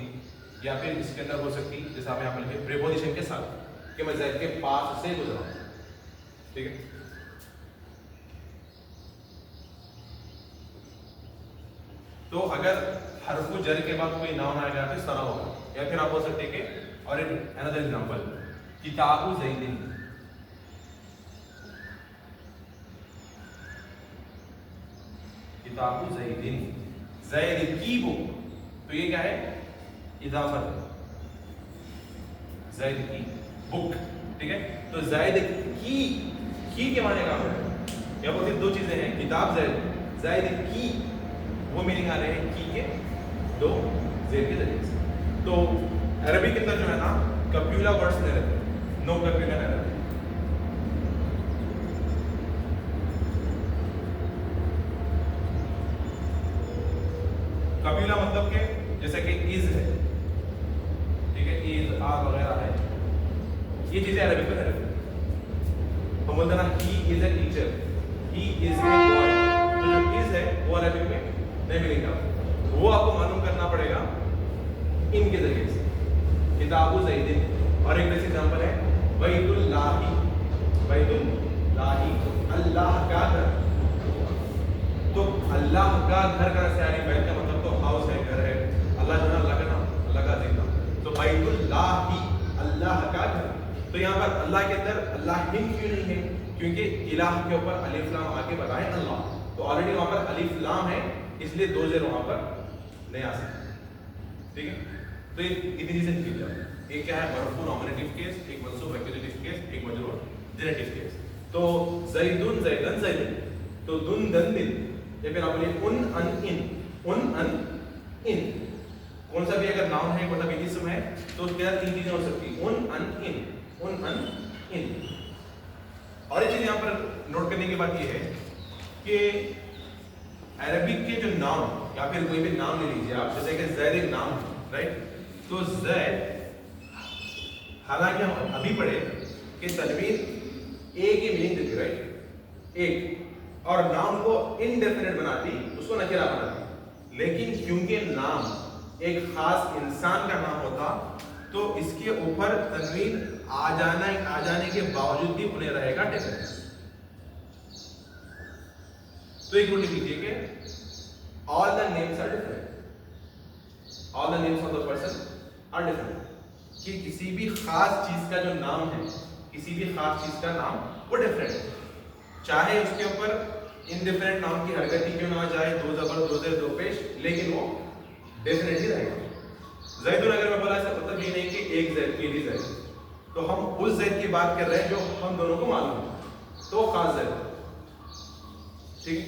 या फिर इसके अंदर हो सकती है जैसे आप यहाँ पर लिखे प्रीपोजिशन के साथ कि मैं ज़ैद के पास से गुजरा हूँ, ठीक है। तो अगर हरफु जर के बाद कोई नाउन आ गया तो इस तरह होगा, या फिर आप बोल सकते हैं कि और अनदर एग्जांपल किताबु ज़ैदिन, किताबु ज़ैदिन, ज़ैद की बुक, तो ये क्या है इजाफत, ज़ैद की बुक, ठीक है। तो ज़ैद की के माने का या वो सिर्फ दो चीजें हैं, किताब ज़ैद की, वो मीनिंग आ रहे हैं की के दो ज़ेर के जरिए से। तो अरबी के अंदर जो है ना कप्यूला वर्ड्स नहीं रहते, नो कप्यूला नहीं रहते। कप्यूला मतलब के जैसे कि इज है, ठीक है, इज आर वगैरह है, ये चीजें अरबी में नहीं रहती। हम बोलते ना he is a teacher, he is a boy, तो जो इज है वो अरबी में नहीं मिलेगा, वो आपको मालूम करना पड़ेगा इनके जरिए से, किताबु ज़ैदिन। और एक बेसिक एग्जांपल है बैतुल्लाही, बैतुल्लाही अल्लाह का घर, तो अल्लाह का घर कहाँ से आ रही है, बैत का मतलब तो हाउस है, घर है, अल्लाह जो है अल्लाह का नाम, अल्लाह का अजीज नाम, तो बैतुल्लाही अल्लाह का घर। तो यहाँ पर अल्लाह के अंदर अल्लाह हिम क्यों नहीं है, क्योंकि इलाह के ऊपर अलिफ लाम आके बताए अल्लाह, तो ऑलरेडी वहां पर अलिफ लाम है, इसलिए दो ज़ेर वहां पर नहीं आ सकते, ठीक है। तो ये इतनी चीजें लिख जाओ, एक क्या है मरफू नॉमिनेटिव केस, एक मंसूब एक्यूजेटिव केस, एक मजरूर जेनेटिव केस। तो ज़ैदुन ज़ैदन ज़ैदुन, तो दुन दन दिन, या फिर आप बोलिए उन अन इन, उन अन इन, कौन सा भी अगर नाउन है, कौन सा भी इस्म है, तो क्या तीन चीजें हो सकती है, उन अन इन, उन अन इन। और एक चीज यहाँ पर नोट करने की बात यह है कि अरबिक के जो नाउन या फिर कोई भी नाम ले लीजिए आप, जैसे कि ज़ैद एक नाम है, राइट, तो ज़ैद हालांकि हम अभी पढ़े कि तनवीन एक ही मीनिंग देती, राइट, एक, और नाउन को इनडेफिनेट बनाती, उसको नकीरा बनाती, लेकिन क्योंकि नाम एक खास इंसान का नाम होता तो इसके ऊपर तनवीन आ जाने के बावजूद भी उन्हें रहेगा डेफिनेट। तो एक रूल लिख लीजिए कि all the names are different, all the names of the person are different, कि किसी भी खास चीज का जो नाम है, किसी भी खास चीज का नाम वो डिफरेंट है, चाहे उसके ऊपर इनडिफरेंट नाम की हरकत ही क्यों ना आ जाए, दो जबर दो जेर दो पेश, लेकिन वो डेफिनेट ही रहेगा। ज़ैदुन अगर मैं बोला ऐसा मतलब ये नहीं कि एक ज़ैद के लिए ज़ैद, तो हम उस ज़ैद की बात कर रहे हैं जो हम दोनों को मालूम है, तो खास ज़ैद, ठीक है।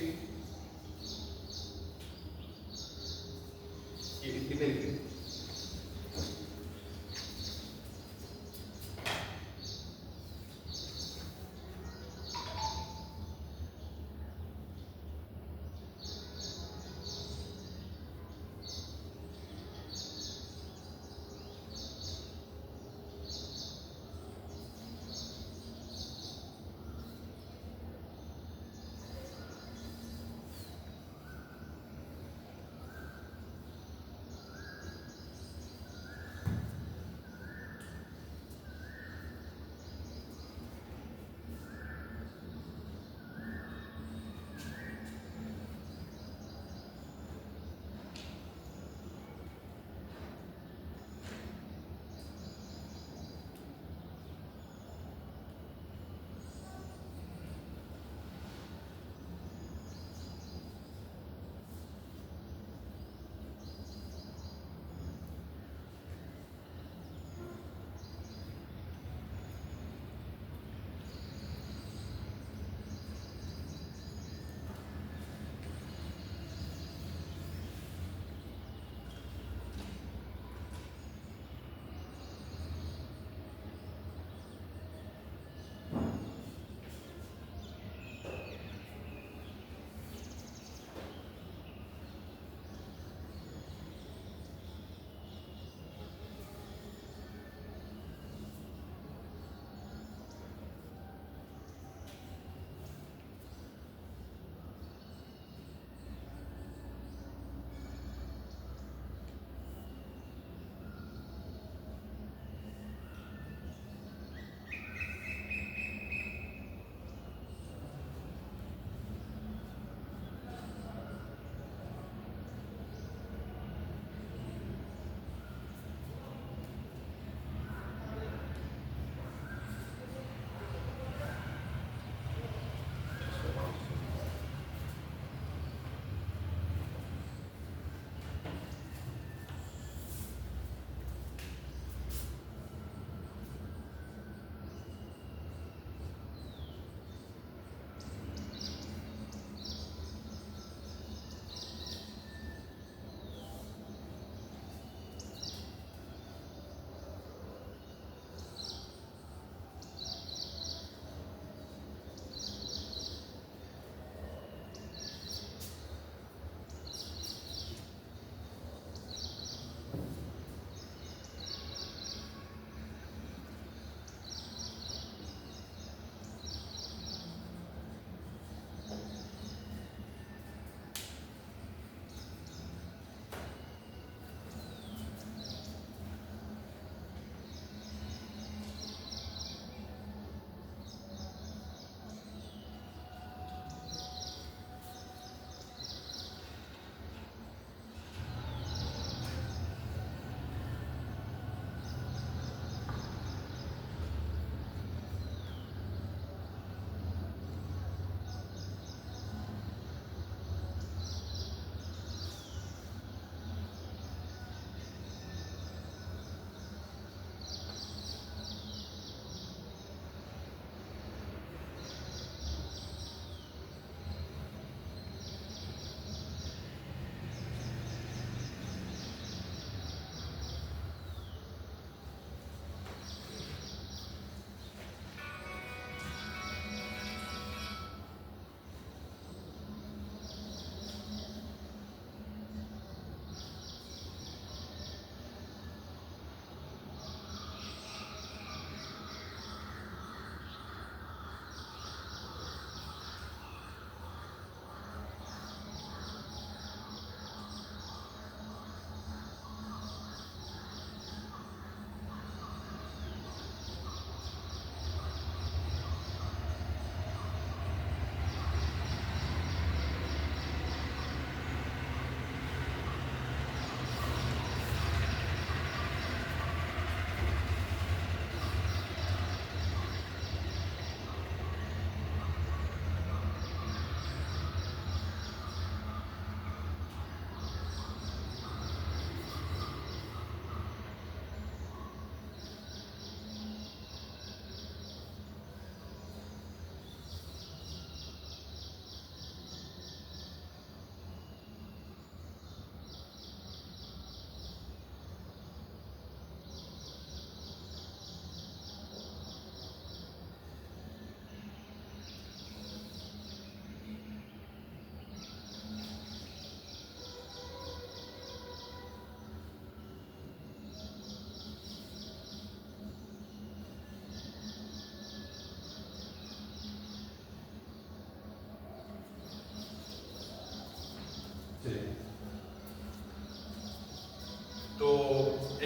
ये कितने लिखे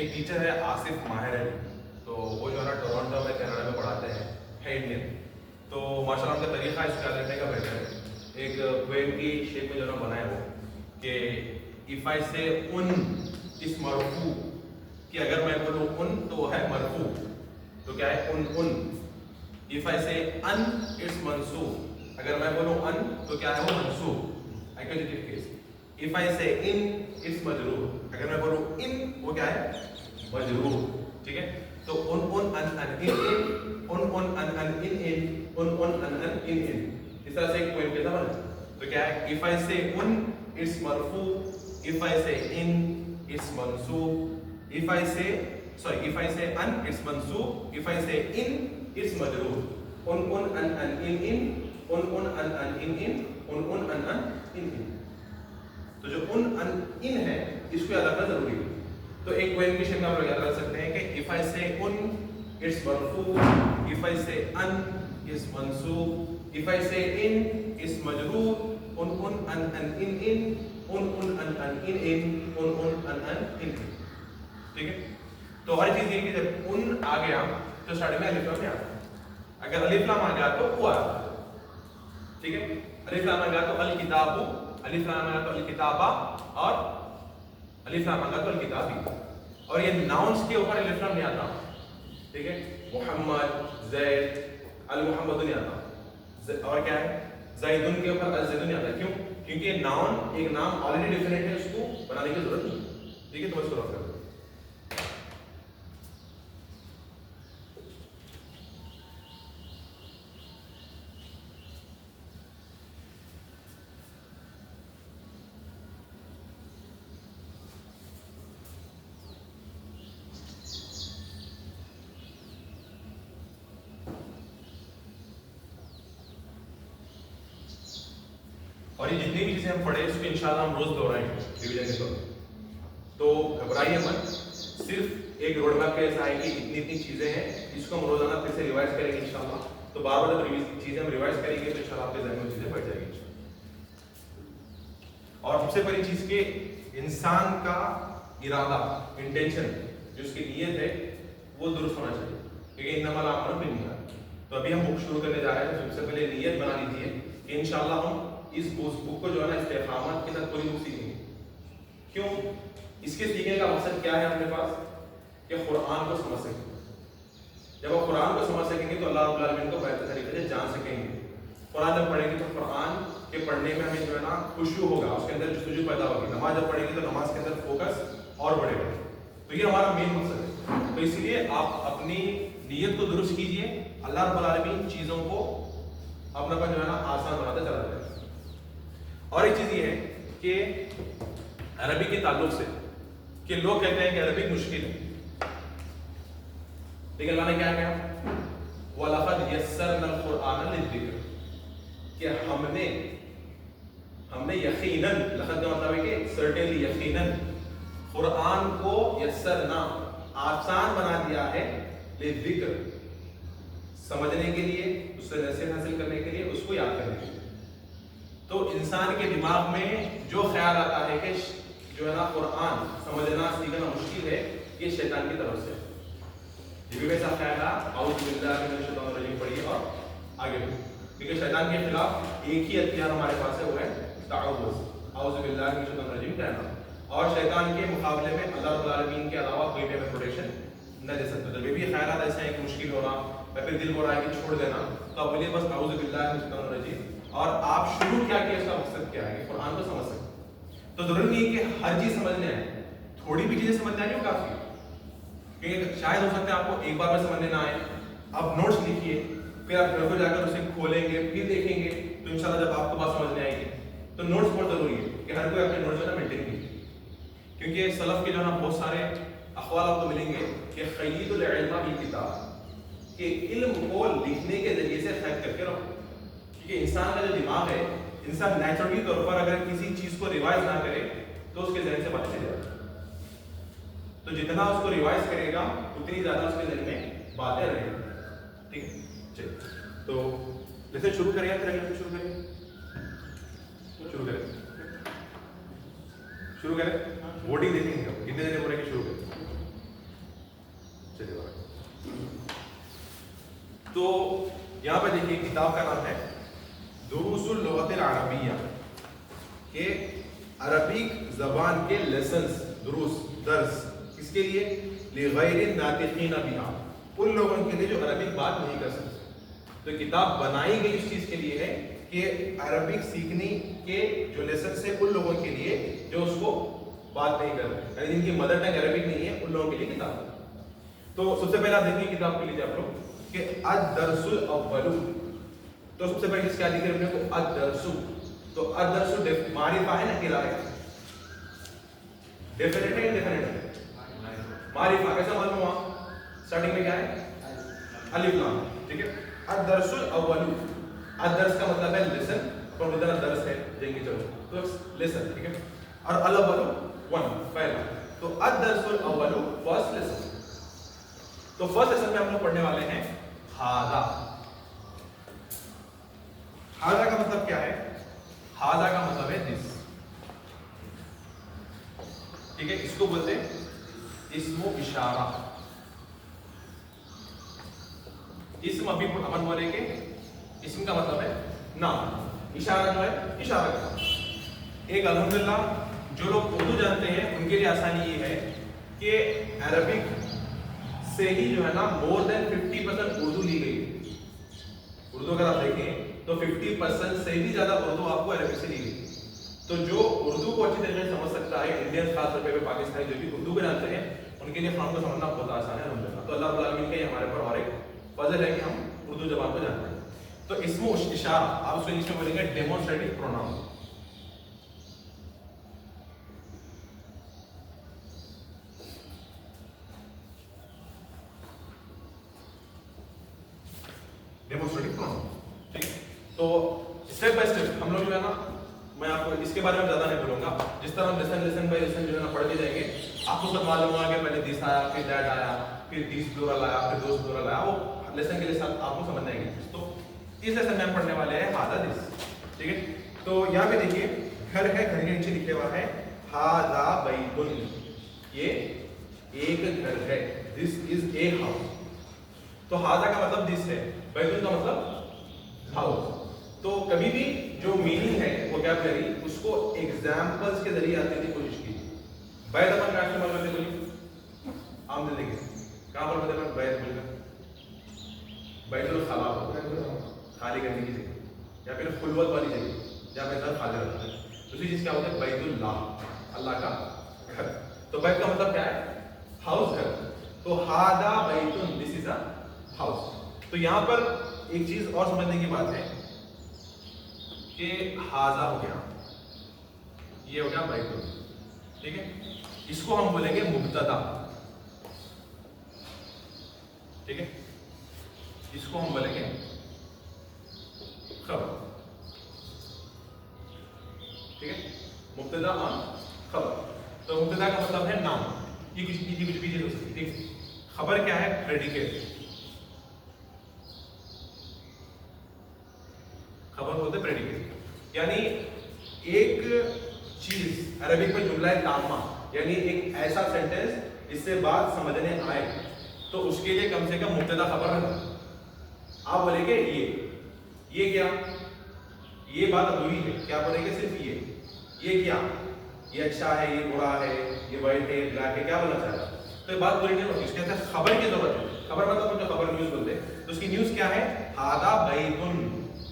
ایک ٹیچر ہے آصف ماہر علی, تو وہ جو ہے نا ٹورانٹو میں کینیڈا میں پڑھاتے ہیں, ہے انڈین. تو ماشاء اللہ ان کا طریقہ اس کا لینے کا بہتر ہے. ایک ویو کی شیپ میں جو ہے نا بنائے وہ کہ اف آئی سے ان اس مرفوع, کہ اگر میں بولوں ان تو وہ ہے مرفوع, تو کیا ہے ان. اف آئی سے ان اٹس منصوب, اگر میں بولوں ان تو کیا ہے وہ منصوب. ایکوزیٹو کیس. اف آئی سے ان اٹس مجرور, اگر میں بولوں ان وہ کیا ہے مجرور. ٹھیک ہے, تو ان اس طرح سے ایک پوائنٹ کیسا بنا. تو کیا ہے اف آئی سے ان اٹس مرفوع, اف آئی سے ان اٹس منصوب, اف آئی سے اف آئی سے ان اٹس منصوب, اف آئی سے ان اٹس مجرور. تو جو ان ہے اس کو یاد رکھنا ضروری ہے. تو ایک پوائنٹ کی شکل میں آپ لوگ یاد رکھ سکتے ہیں کہ if I say un it's مرفوع, if I say an it's منصوب, if I say in it's مجرور, an in. ٹھیک ہے, تو ہر چیز یہ کہ جب ان آ گیا تو اسٹارٹنگ میں الف لام نہیں آتا. اگر الف لام آ گیا تو او آتا. ٹھیک ہے, الف لام آ گیا تو الکتاب, الف لام آ گیا تو الکتابہ, اور الف لام آ گیا تو الکتابی. اور یہ ناؤنس کے اوپر الف لام نہیں آتا. ٹھیک ہے, محمد, زید, المحمد نہیں آتا. اور کیا ہے زیدن کے اوپر الزید نہیں آتا. کیوں؟ کیونکہ یہ ناؤن ایک نام آلریڈی ڈیفینیٹ ہے, اس کو بنانے کی ضرورت نہیں. ٹھیک ہے, تو اس کو رکھ کر اور یہ جتنی بھی چیزیں ہم پڑھیں اس کو انشاءاللہ ہم روز دہرائیں گے ریویژن کے طور پر. تو گھبرائیے مت, صرف ایک روڈ میپ کیسا ہے کہ اتنی چیزیں ہیں, اس کو ہم روزانہ پھر سے ریوائز کریں گے انشاءاللہ. تو بار بار جب چیزیں ہم ریوائز کریں گے تو انشاءاللہ آپ کے ذہن میں چیزیں بیٹھ جائیں گی. اور سب سے بڑی چیز کہ انسان کا ارادہ, انٹینشن, جو اس کی نیت ہے وہ درست ہونا چاہیے, کیونکہ انما الاعمال بالنیات. تو ابھی ہم بک شروع کرنے جا رہے ہیں, تو سب سے پہلے نیت بنا لیجیے کہ انشاءاللہ ہم اس بک کو جو ہے نا استقامت کے ساتھ پوری بک سیکھیں گے. کیوں؟ اس کے سیکھنے کا مقصد کیا ہے اپنے پاس, کہ قرآن کو سمجھ سکیں. جب آپ قرآن کو سمجھ سکیں گے تو اللہ رب العالمین کو بہتر طریقے سے جان سکیں گے. قرآن جب پڑھیں گے تو قرآن کے پڑھنے میں ہمیں جو ہے نا خشوع ہوگا, اس کے اندر جستجو پیدا ہوگی. نماز جب پڑھیں گے تو نماز کے اندر فوکس اور بڑھے گا. تو یہ ہمارا مین مقصد ہے. تو اس لیے آپ اپنی نیت کو درست کیجئے, اللہ رب العالمین چیزوں کو اپنا جو ہے نا آسان بناتا چلا جائے. اور ایک چیز یہ ہے کہ عربی کے تعلق سے کہ لوگ کہتے ہیں کہ عربی مشکل ہے, لیکن اللہ نے کیا کہا, وَلَقَدْ يَسَّرْنَا الْقُرْآنَ لِلذِّكْرِ, کہ ہم نے یقیناً, لقد کا مطلب ہے کہ سرٹنلی, یقیناً قرآن کو یسرنا, آسان بنا دیا ہے, للذکر, سمجھنے کے لیے, اس سے نصیحت حاصل کرنے کے لیے, اس کو یاد کرنے کے لیے. تو انسان کے دماغ میں جو خیال آتا ہے کہ جو ہے نا قرآن سمجھنا سیکھنا مشکل ہے, یہ شیطان کی طرف سے. یہ بھی ویسا خیال ہے, اعوذ باللہ من الشیطان الرجیم پڑھیے اور آگے بڑھیے, کیونکہ شیطان کے خلاف ایک ہی ہتھیار ہمارے پاس ہے, وہ ہے تعوذ, اعوذ باللہ من الشیطان الرجیم کہنا. اور شیطان کے مقابلے میں اللہ رب العالمین کے علاوہ کوئی بھی ہمیں پروٹیکشن نہ دے سکتا. جب بھی خیالات ایسے ہیں کہ مشکل ہو رہا یا پھر دل ہو رہا ہے کہ چھوڑ دینا, تو آپ بولیے بس اعوذ باللہ من الشیطان الرجیم, اور آپ شروع کیا کہ اس کا مقصد کیا ہے, کہ قرآن کو سمجھ سکیں. تو ضروری نہیں ہے کہ ہر چیز سمجھنے آئے, تھوڑی بھی چیزیں سمجھ جائیں وہ کافی ہے. کیونکہ شاید ہو سکتا ہے آپ کو ایک بار میں سمجھنے نہ آئے, آپ نوٹس لکھیے, پھر آپ گھر کو جا کر اسے کھولیں گے, پھر دیکھیں گے, تو انشاءاللہ جب آپ کو بات سمجھنے آئے گی. تو نوٹس بہت ضروری ہے کہ ہر کوئی اپنے نوٹس جو ہے مینٹین کیجیے, کیونکہ سلف کے جو ہے نا بہت سارے اقوال آپ کو ملیں گے کہ قید العلم بالکتاب, کہ علم کو لکھنے کے ذریعے سے قید کر کے رکھو. کیونکہ انسان کا جو دماغ ہے, انسان نیچرلی طور پر اگر کسی چیز کو ریوائز نہ کرے تو اس کے ذہن سے باتیں چلی جاتی ہیں. تو جتنا اس کو ریوائز کرے گا اتنی زیادہ اس کے ذہن میں باتیں رہیں گی. ٹھیک ہے, چلیے تو جیسے شروع کریں یا پھر اگلے سے شروع کریں. ووٹنگ دیکھیں گے کتنے دیر ہو رہے ہیں, شروع کریں. تو یہاں پہ دیکھیے کتاب کا نام ہے دروس اللغت العربیہ، کہ عربی زبان کے لیسنس، دروس، درس، کس کے لیے؟ لغیر الناطقین بہا، ان لوگوں کے لیے جو عربک بات نہیں کر سکتے. تو کتاب بنائی گئی اس چیز کے لیے ہے کہ عربک سیکھنے کے جو لیسنس ہے ان لوگوں کے لیے جو اس کو بات نہیں کر رہے، یعنی جن کی مدر ٹنگ عربک نہیں ہے ان لوگوں کے لیے کتاب ہے. تو سب سے پہلے آپ دیکھیے کتاب کے لیے آپ لوگ کہ الدرس الاول. تو سب سے پہلے اس کیا لکھے اپنے کو؟ الدرس. تو الدرس معرفہ ہے نا، قراءہ ڈیفینیٹ ہے، ڈیفینیٹ ہے معرفہ. کیسا معلوم ہوا؟ اسٹارٹنگ میں کیا ہے؟ الف لام. ٹھیک ہے. الدرس الاول، الدرس کا مطلب ہے لیسن، اپن بولتے ہیں درس ہے جائیں گے چلو تو لیسن. ٹھیک ہے. اور الاول ون، پہلا. تو الدرس الاول فرسٹ لیسن. تو فرسٹ لیسن میں ہم لوگ پڑھنے والے ہیں ھذا. ھذا کا مطلب کیا ہے؟ ھذا کا مطلب ہے دس. ٹھیک ہے. اس کو بولتے ہیں اسم و اشارہ. اسم ابھی ہم بولیں گے، اسم کا مطلب ہے نام، اشارہ جو ہے اشارہ کا. ایک الحمدللہ جو لوگ اردو جانتے ہیں ان کے لیے آسانی یہ ہے کہ عربک سے ہی جو ہے نا مور دین 50% اردو لی گئی. اردو اگر آپ دیکھیں تو 50% سے بھی زیادہ اردو آپ کو عربک سے لی گئی. تو جو اردو کو اچھی طریقے سے سمجھ سکتا ہے، انڈین خاص طور پہ پاکستانی جو بھی اردو کو جانتے ہیں ان کے لیے قرآن کو سمجھنا بہت آسان ہے الحمدللہ. تو اللہ رب العالمین کے ہمارے پر اور ایک فضل ہے کہ ہم اردو زبان کو جانتے ہیں. تو اسم و اشارہ آپ اس کو انگلش میں بولیں گے ڈیمونسٹریٹو پروناؤن. Demonstrative pronoun. ٹھیک. تو اسٹیپ بائی اسٹیپ ہم لوگ جو ہے نا، میں آپ کو اس کے بارے میں زیادہ نہیں بولوں گا. جس طرح ہم لیسن بائی لیسن جو ہے نا پڑھتے جائیں گے آپ کو سب معلوم ہوگا کہ پہلے دس آیا، پھر دیٹ آیا، پھر دیس پلورل آیا، پھر دوز پلورل آیا. وہ لیسن کے لیے آپ کو سمجھ آئیں گے. تو اس لیسن میں ہم پڑھنے والے ہیں ھذا دس. ٹھیک ہے. تو یہاں پہ دیکھیے گھر ہے، گھر کے نیچے لکھے ہوا ہے ھذا بیت. یہ ایک گھر ہے. دس از اے ہاؤس. تو ھذا کا مطلب دس ہے، بیت کا مطلب ہاؤس. تو کبھی بھی جو میننگ ہے وہ کیا کری اس کو ایگزامپلس کے ذریعے آتے کی کوشش کی. بیت اپن کہاں استعمال کرتے بولیے؟ عام زندگی کہاں پر بولتے ہیں بیت بول کر؟ بیت الخلا، خالی کرنے کی جگہ، یا پھر خلوت والی جگہ جہاں پہ انسان خالی رہتا ہے. دوسری چیز کیا ہوتا ہے؟ بیت اللہ، اللہ کا گھر. تو بیت کا مطلب کیا ہے؟ ہاؤس، گھر. تو ھذا بیت، دس از اے ہاؤس. تو یہاں پر ایک چیز اور سمجھنے کی بات ہے کہ ھذا ہو گیا، یہ ہو گیا بیت. ٹھیک ہے. اس کو ہم بولیں گے مبتدا. ٹھیک ہے. اس کو ہم بولیں گے خبر. ٹھیک ہے. مبتدا اور خبر. تو مبتدا کا مطلب ہے نام، یہ کچھ بھی چیز ہو سکتی ہے. ٹھیک. خبر کیا ہے؟ پریڈیکیٹ. خبر بولتے پریڈیکیٹ، یعنی ایک چیز عربک میں جملہ تامہ، یعنی ایک ایسا سینٹینس جس سے بات سمجھنے آئے تو اس کے لیے کم سے کم مبتدا خبر رہنا. آپ بولیں گے یہ کیا، یہ بات ادھوری ہے، کیا بولیں گے؟ صرف یہ کیا، یہ اچھا ہے، یہ برا ہے، یہ وائٹ ہے، بلیک ہے، کیا بولنا چاہ رہا ہے. تو یہ بات پوری نہیں ہوتی. اس کے اندر خبر کی ضرورت ہے. خبر مطلب جو خبر نیوز بولتے ہیں، تو اس کی نیوز کیا ہے؟ ھذا بیت،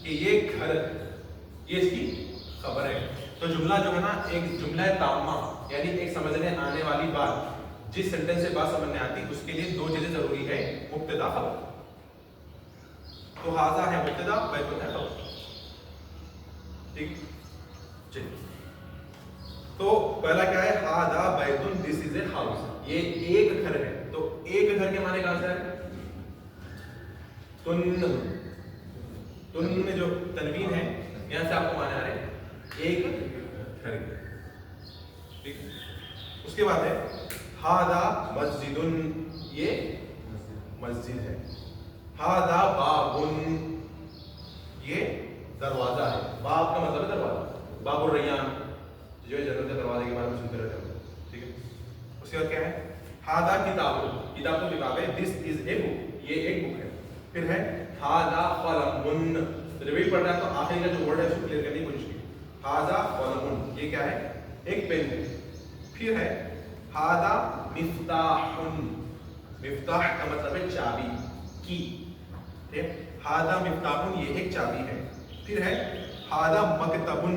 کہ یہ گھر، یہ اس کی خبر ہے. تو جملہ جو ہے نا ایک جملہ تامہ، یعنی ایک سمجھنے آنے والی بات، جس سینٹینس سے بات سمجھنے آتی اس کے لیے دو چیزیں ضروری ہے، مبتدا خبر. تو ھذا ہے مبتدا، بیت ہے خبر. ٹھیک. چلیے. تو پہلا کیا ہے؟ ھذا بیت، دس از اے ہاؤس. یہ ایک گھر ہے. تو ایک گھر کے معنی کہاں سے آئے؟ تن میں جو تنوین ہے یہاں سے آپ کو معنی آ رہے ہیں ایک گھر کے. ٹھیک. اس کے بعد ہے ھذا مسجد، یہ مسجد ہے. ھذا باب، یہ دروازہ ہے. باب کا مطلب ہے دروازہ. باب الریان جو ہے جنت کے دروازے کے بارے میں سنتے رہتے ہیں. ٹھیک ہے. اس کے بعد کیا ہے؟ ھذا کتاب، किताब तो किताब है, दिस इज ए बुक, ये एक बुक है। फिर है हादा कलमुन, रिपीट पढ़ रहा है तो आखिरी का जो वर्ड है उसको क्लियर करने की कोशिश की। हादा कलमुन, ये क्या है? एक पेन है। फिर है हादा मिफ्ताहुन, मिफ्ताह का मतलब है चाबी, की, ठीक है। हादा मिफ्ताहुन, ये एक चाबी है। फिर है हादा मकतबुन,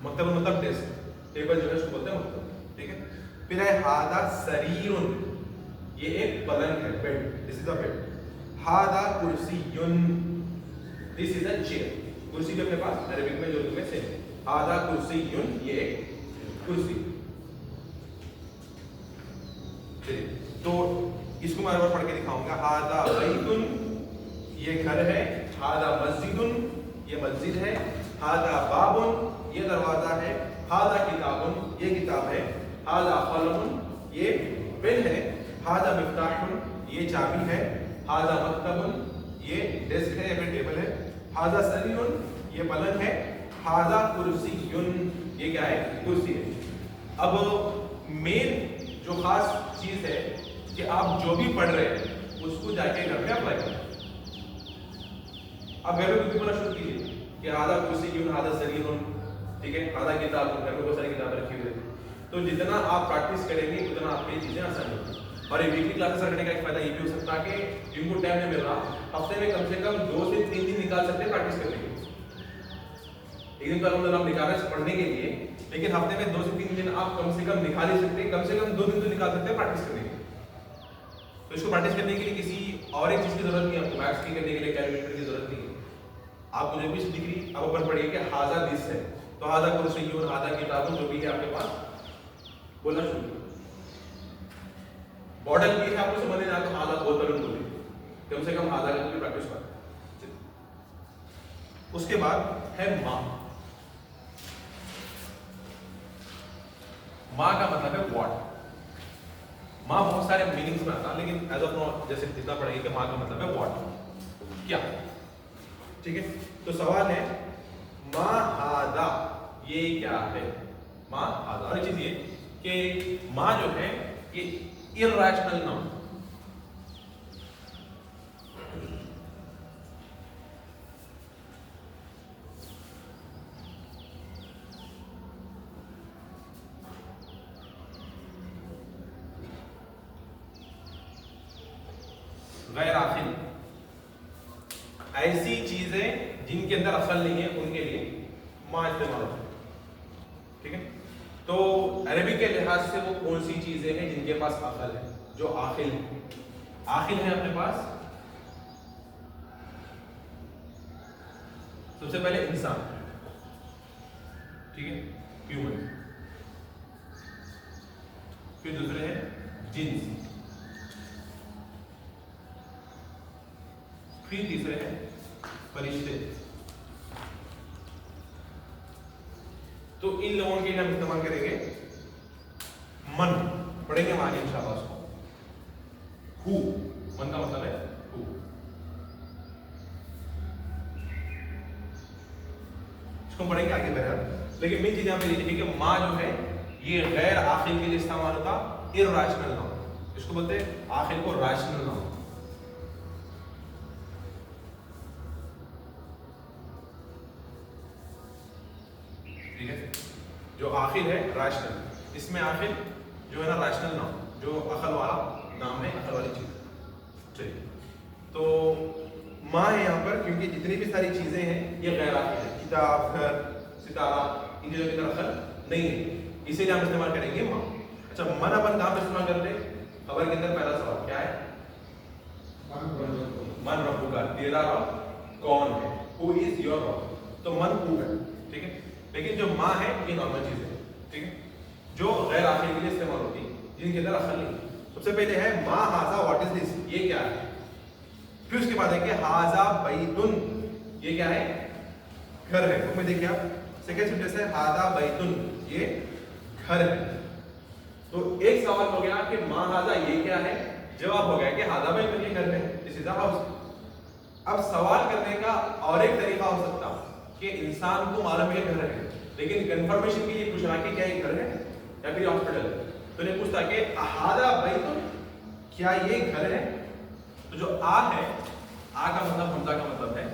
मकतबुन मतलब डेस्क, टेबल जो है उसको बोलते हैं मकतब, ठीक है। फिर है हादा सरीरुन, ये एक पलंग है, bed, this is a bed. हादा कुर्सियुन, दिस इज अ चेयर, कुर्सी भी अपने पास अरबिक में जो उर्दू में सेम है। हादा कुर्सियुन, ये एक कुर्सी। तो इसको मैं और पढ़ के दिखाऊंगा। हादा बैतुन, ये घर है। हादा मस्जिदुन, ये मस्जिद है। हादा बाबुन, ये दरवाजा है। हादा किताबुन, ये किताब है। हादा कलमुन, ये पेन है। हादा मिफ्ताहुन, ये चाबी है। हादा मकतबुन, ये डेस्क है या फिर टेबल है। हादा सरीरुन, ये पलंग है। हादा कुर्सियुन, ये क्या है? कुर्सी है। अब मेन जो खास चीज है कि आप जो भी पढ़ रहे हैं उसको जाके घर में अप्लाई करें। अब घर में कुछ भी बोलना शुरू कीजिए कि हादा कुर्सियुन, हादा सरीरुन, ठीक है, हादा किताब, घर में बहुत सारी किताबें रखी हुई है। तो जितना आप प्रैक्टिस करेंगे उतना आपके लिए चीजें आसान होंगी। और ये वीकली क्लासेस रखने का एक फायदा ये भी हो सकता है कि जिनको टाइम नहीं मिल रहा, हफ्ते में कम से कम 2 से 3 दिन निकाल सकते हैं प्रैक्टिस करने के लिए। एक दिन तो हम निकाल रहे हैं पढ़ने के लिए, लेकिन हफ्ते में 2 से 3 दिन आप कम से कम निकाल ही सकते हैं। कम से कम 2 दिन तो निकाल सकते हैं प्रैक्टिस करने के लिए। तो इसको प्रैक्टिस करने के लिए किसी और एक चीज की जरूरत नहीं है आपको, मैथ्स की करने के लिए कैलकुलेटर की जरूरत नहीं है। आपको जो भी दिख रही आप ऊपर पढ़िए कि हादा दिस है, तो हादा कुर्सियुन, हादा किताबुन, जो भी है आपके पास बोलना शुरू। मॉडल भी है, आपको समझ में आए तो हादा बोतल बोलिए, कम से कम हादा की प्रैक्टिस करें। उसके बाद है माँ। माँ का मतलब है व्हाट। माँ बहुत सारे मीनिंग्स में आता है, लेकिन एज ऑफ नाउ जैसे जितना पढ़ेंगे कि माँ का मतलब है व्हाट, क्या, ठीक है। तो सवाल है माँ हादा, ये क्या है? माँ हादा। और चीज ये कि माँ जो है ये इर्रेशनल नाउन, गैर आखिल, ऐसी चीजें जिनके अंदर असल नहीं है उनके लिए माँ इस्तेमाल होता है, ठीक है। तो अरबी के लिहाज से वो कौन सी चीजें हैं जिनके पास अकल है, जो आखिल है? आखिल है अपने पास सबसे पहले इंसान, ठीक है, ह्यूमन। फिर दूसरे हैं जिन्स, फिर तीसरे हैं फरिश्ते। तो इन लोगों के लिए हम इस्तेमाल करेंगे मन, पढ़ेंगे हम आगे इंशाअल्लाह उसको। हु, मन का मतलब है हु। इसको पढ़ेंगे आगे बहरहाल, लेकिन मेन चीज यहां पे लिखी कि माँ जो है ये गैर आखिल के लिए इस्तेमाल होता, इर्रेशनल नाउन। इसको बोलते हैं आखिल को रैशनल नाउन। ठीक है, जो आखिर है रैशनल, इसमें आखिर जो है ना रैशनल नाम, जो अकल वाला नाम है, अकल वाली चीज। चलिए, तो माँ है यहाँ पर क्योंकि जितनी भी सारी चीजें हैं ये गैर आखिर है। किताब, घर, सितारा, इन चीजों की तरफ अकल नहीं है, इसीलिए हम इस्तेमाल करेंगे माँ। अच्छा, मन अपन कहाँ पर इस्तेमाल करते हैं? खबर के अंदर पहला सवाल क्या है? मन रब्बुका, तेरा रब कौन है? हु इज योर रब? तो मन हु है, ठीक है। लेकिन जो माँ है ये नॉर्मल चीज है, ठीक है, जो गैर आखिर के लिए इस्तेमाल होती है, जिनके अंदर अकल नहीं। सबसे पहले है माँ हाजा, व्हाट इज दिस, ये क्या है। फिर उसके बाद है कि हाजा बैतुन, ये क्या है? घर है। तो में देखिए आप सेकंड सेंटेंस है हाजा बैतुन, ये घर है। तो एक सवाल हो गया कि माँ हाजा ये क्या है, जवाब हो गया कि हाजा बैतुन, ये घर है, दिस इज अ हाउस। अब सवाल करने का और एक तरीका हो सकता कि इंसान को मालूम है घर है, लेकिन कंफर्मेशन के लिए पूछ रहा कि क्या ये घर है या फिर हॉस्पिटल है। तो ने पूछता कि हादा बैतुन, کیا یہ گھر ہے؟ تو جو آ ہے، آ کا مطلب حمزہ کا مطلب ہے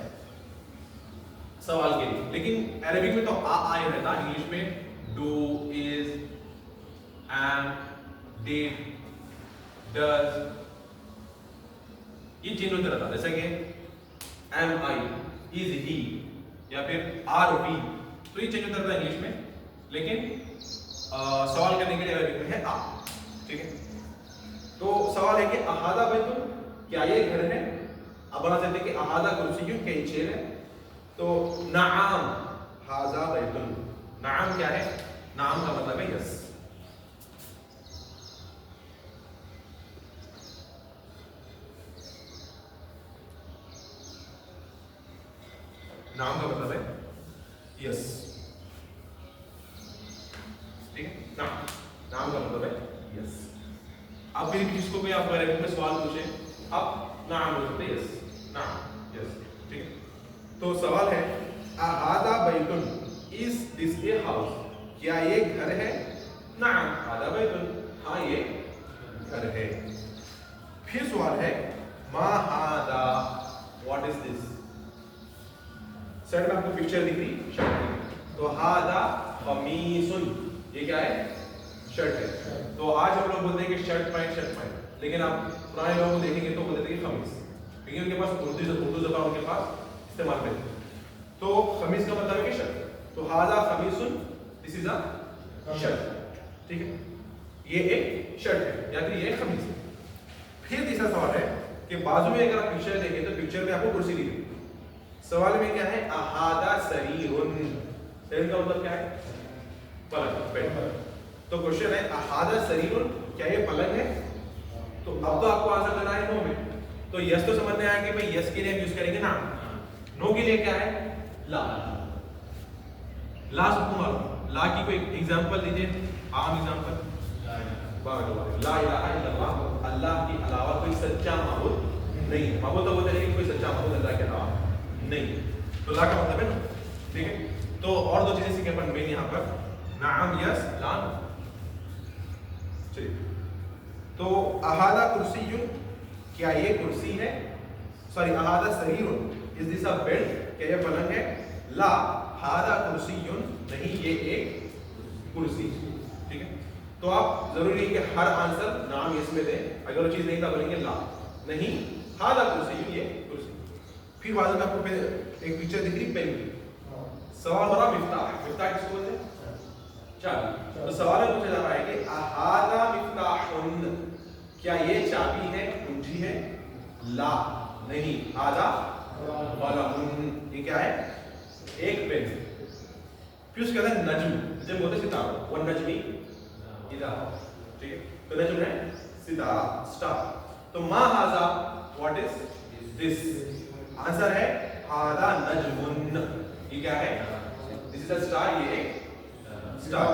سوال کے لیے، لیکن عربک میں تو آ ہی رہتا، انگلش میں do, is, am, did, does, یہ چینج ہوتا رہتا، جیسے کہ ایم آئی، از ہی، یا پھر آر وی، تو یہ چینج ہوتا رہتا انگلش میں، لیکن سوال کرنے کے لیے عربک میں ہے آ. ٹھیک ہے، تو سوال ہے کہ احاذا بیتن، کیا یہ گھر ہے؟ اب بنا سکتے ہیں کہ احاذا کرسی کیوں، کیا یہ چیئر ہے؟ تو نعم ھذا بیتن، نعم کیا ہے؟ نعم کا مطلب ہے یس. نعم کا مطلب ہے یس. ٹھیک ہے، نعم، نعم کا مطلب ہے یس. اب پھر جس کو بھی آپ عربی میں سوال پوچھیں، اب نعم بول سکتے یس، نعم یس. ٹھیک ہے، تو سوال ہے احاذا بیتن، از دس اے ہاؤس، کیا یہ گھر ہے؟ نعم ھذا بیتن، ہاں یہ گھر ہے. پھر سوال ہے ما ھذا، واٹ از دس؟ سائڈ میں آپ کو پکچر دکھ رہی شرٹ کی، تو ھذا قمیص، یہ کیا ہے؟ شرٹ ہے. تو آج ہم لوگ بولتے ہیں کہ شرٹ پینٹ، شرٹ پینٹ، لیکن آپ پرانے لوگوں کو دیکھیں گے تو بولتے تھے کہ قمیص، کیونکہ ان کے پاس اردو زبان ان کے پاس استعمال کرتے ہیں. تو قمیص کا مطلب ہے کہ شرٹ. تو ھذا قمیص، دس از اے شرٹ. ٹھیک ہے، یہ ایک شرٹ ہے یا پھر یہ ایک قمیص ہے. پھر تیسرا سوال ہے کہ بازو میں اگر آپ پکچر دیکھیں تو پکچر میں آپ کو کرسی دکھ رہی ہے. سوال میں کیا ہے؟ احاذا سریر، سریر کا مطلب کیا ہے؟ پلنگ، بیڈ. تو کوشچن ہے احاذا سریر، کیا یہ پلنگ ہے؟ تو اب تو آپ کو آنسر دینا ہے نو میں. تو یس تو سمجھ میں آیا کہ بھائی یس کے لیے ہم یوز کریں گے نا، نو کے لیے کیا ہے؟ لا. لا سب کو معلوم، لا کی کوئی ایگزامپل دیجیے، عام ایگزامپل. لا الہ الا اللہ، اللہ کے علاوہ کوئی سچا معبود نہیں. معبود تو بولتے ہیں کہ کوئی سچا معبود اللہ کے علاوہ نہیں. تو لا کا مطلب ہے نا. ٹھیک ہے، تو اور دو چیزیں سیکھیں اپن مین یہاں پر، نعم یس، لا نو. چلیے، تو احاذا کرسی، کیا یہ کرسی ہے؟ Sorry, احاذا سریر، is this a bad, کیا یہ پلنگ ہے؟ لا ھذا کرسی، نہیں یہ ایک کرسی. ٹھیک ہے، تو آپ ضروری ہے کہ ہر آنسر نام یس میں دیں. اگر وہ چیز نہیں تھا بولیں گے لا، نہیں ھذا کرسی، یہ کرسی. پھر بعد میں آپ کو ایک پکچر دکھ رہی پین کی. سوال ہو رہا مفتاح، مفتاح کس کو بولتے ہیں؟ چابی. تو سوال پوچھا جا رہا ہے کہ احاذا مفتاح، کیا یہ چابی ہے، کنجی ہے؟ لا، نہیں ھذا قلم، یہ کیا ہے؟ ایک پین. پھر اس کے بعد نجم، جب بولتے ہیں ستارہ، والنجمی اذا، ٹھیک ہے، تو نجم ہے ستارہ، سٹار. تو ما ھذا، واٹ از دس؟ آنسر ہے ھذا نجم، یہ کیا ہے؟ دس از اے سٹار، یہ ایک سٹار.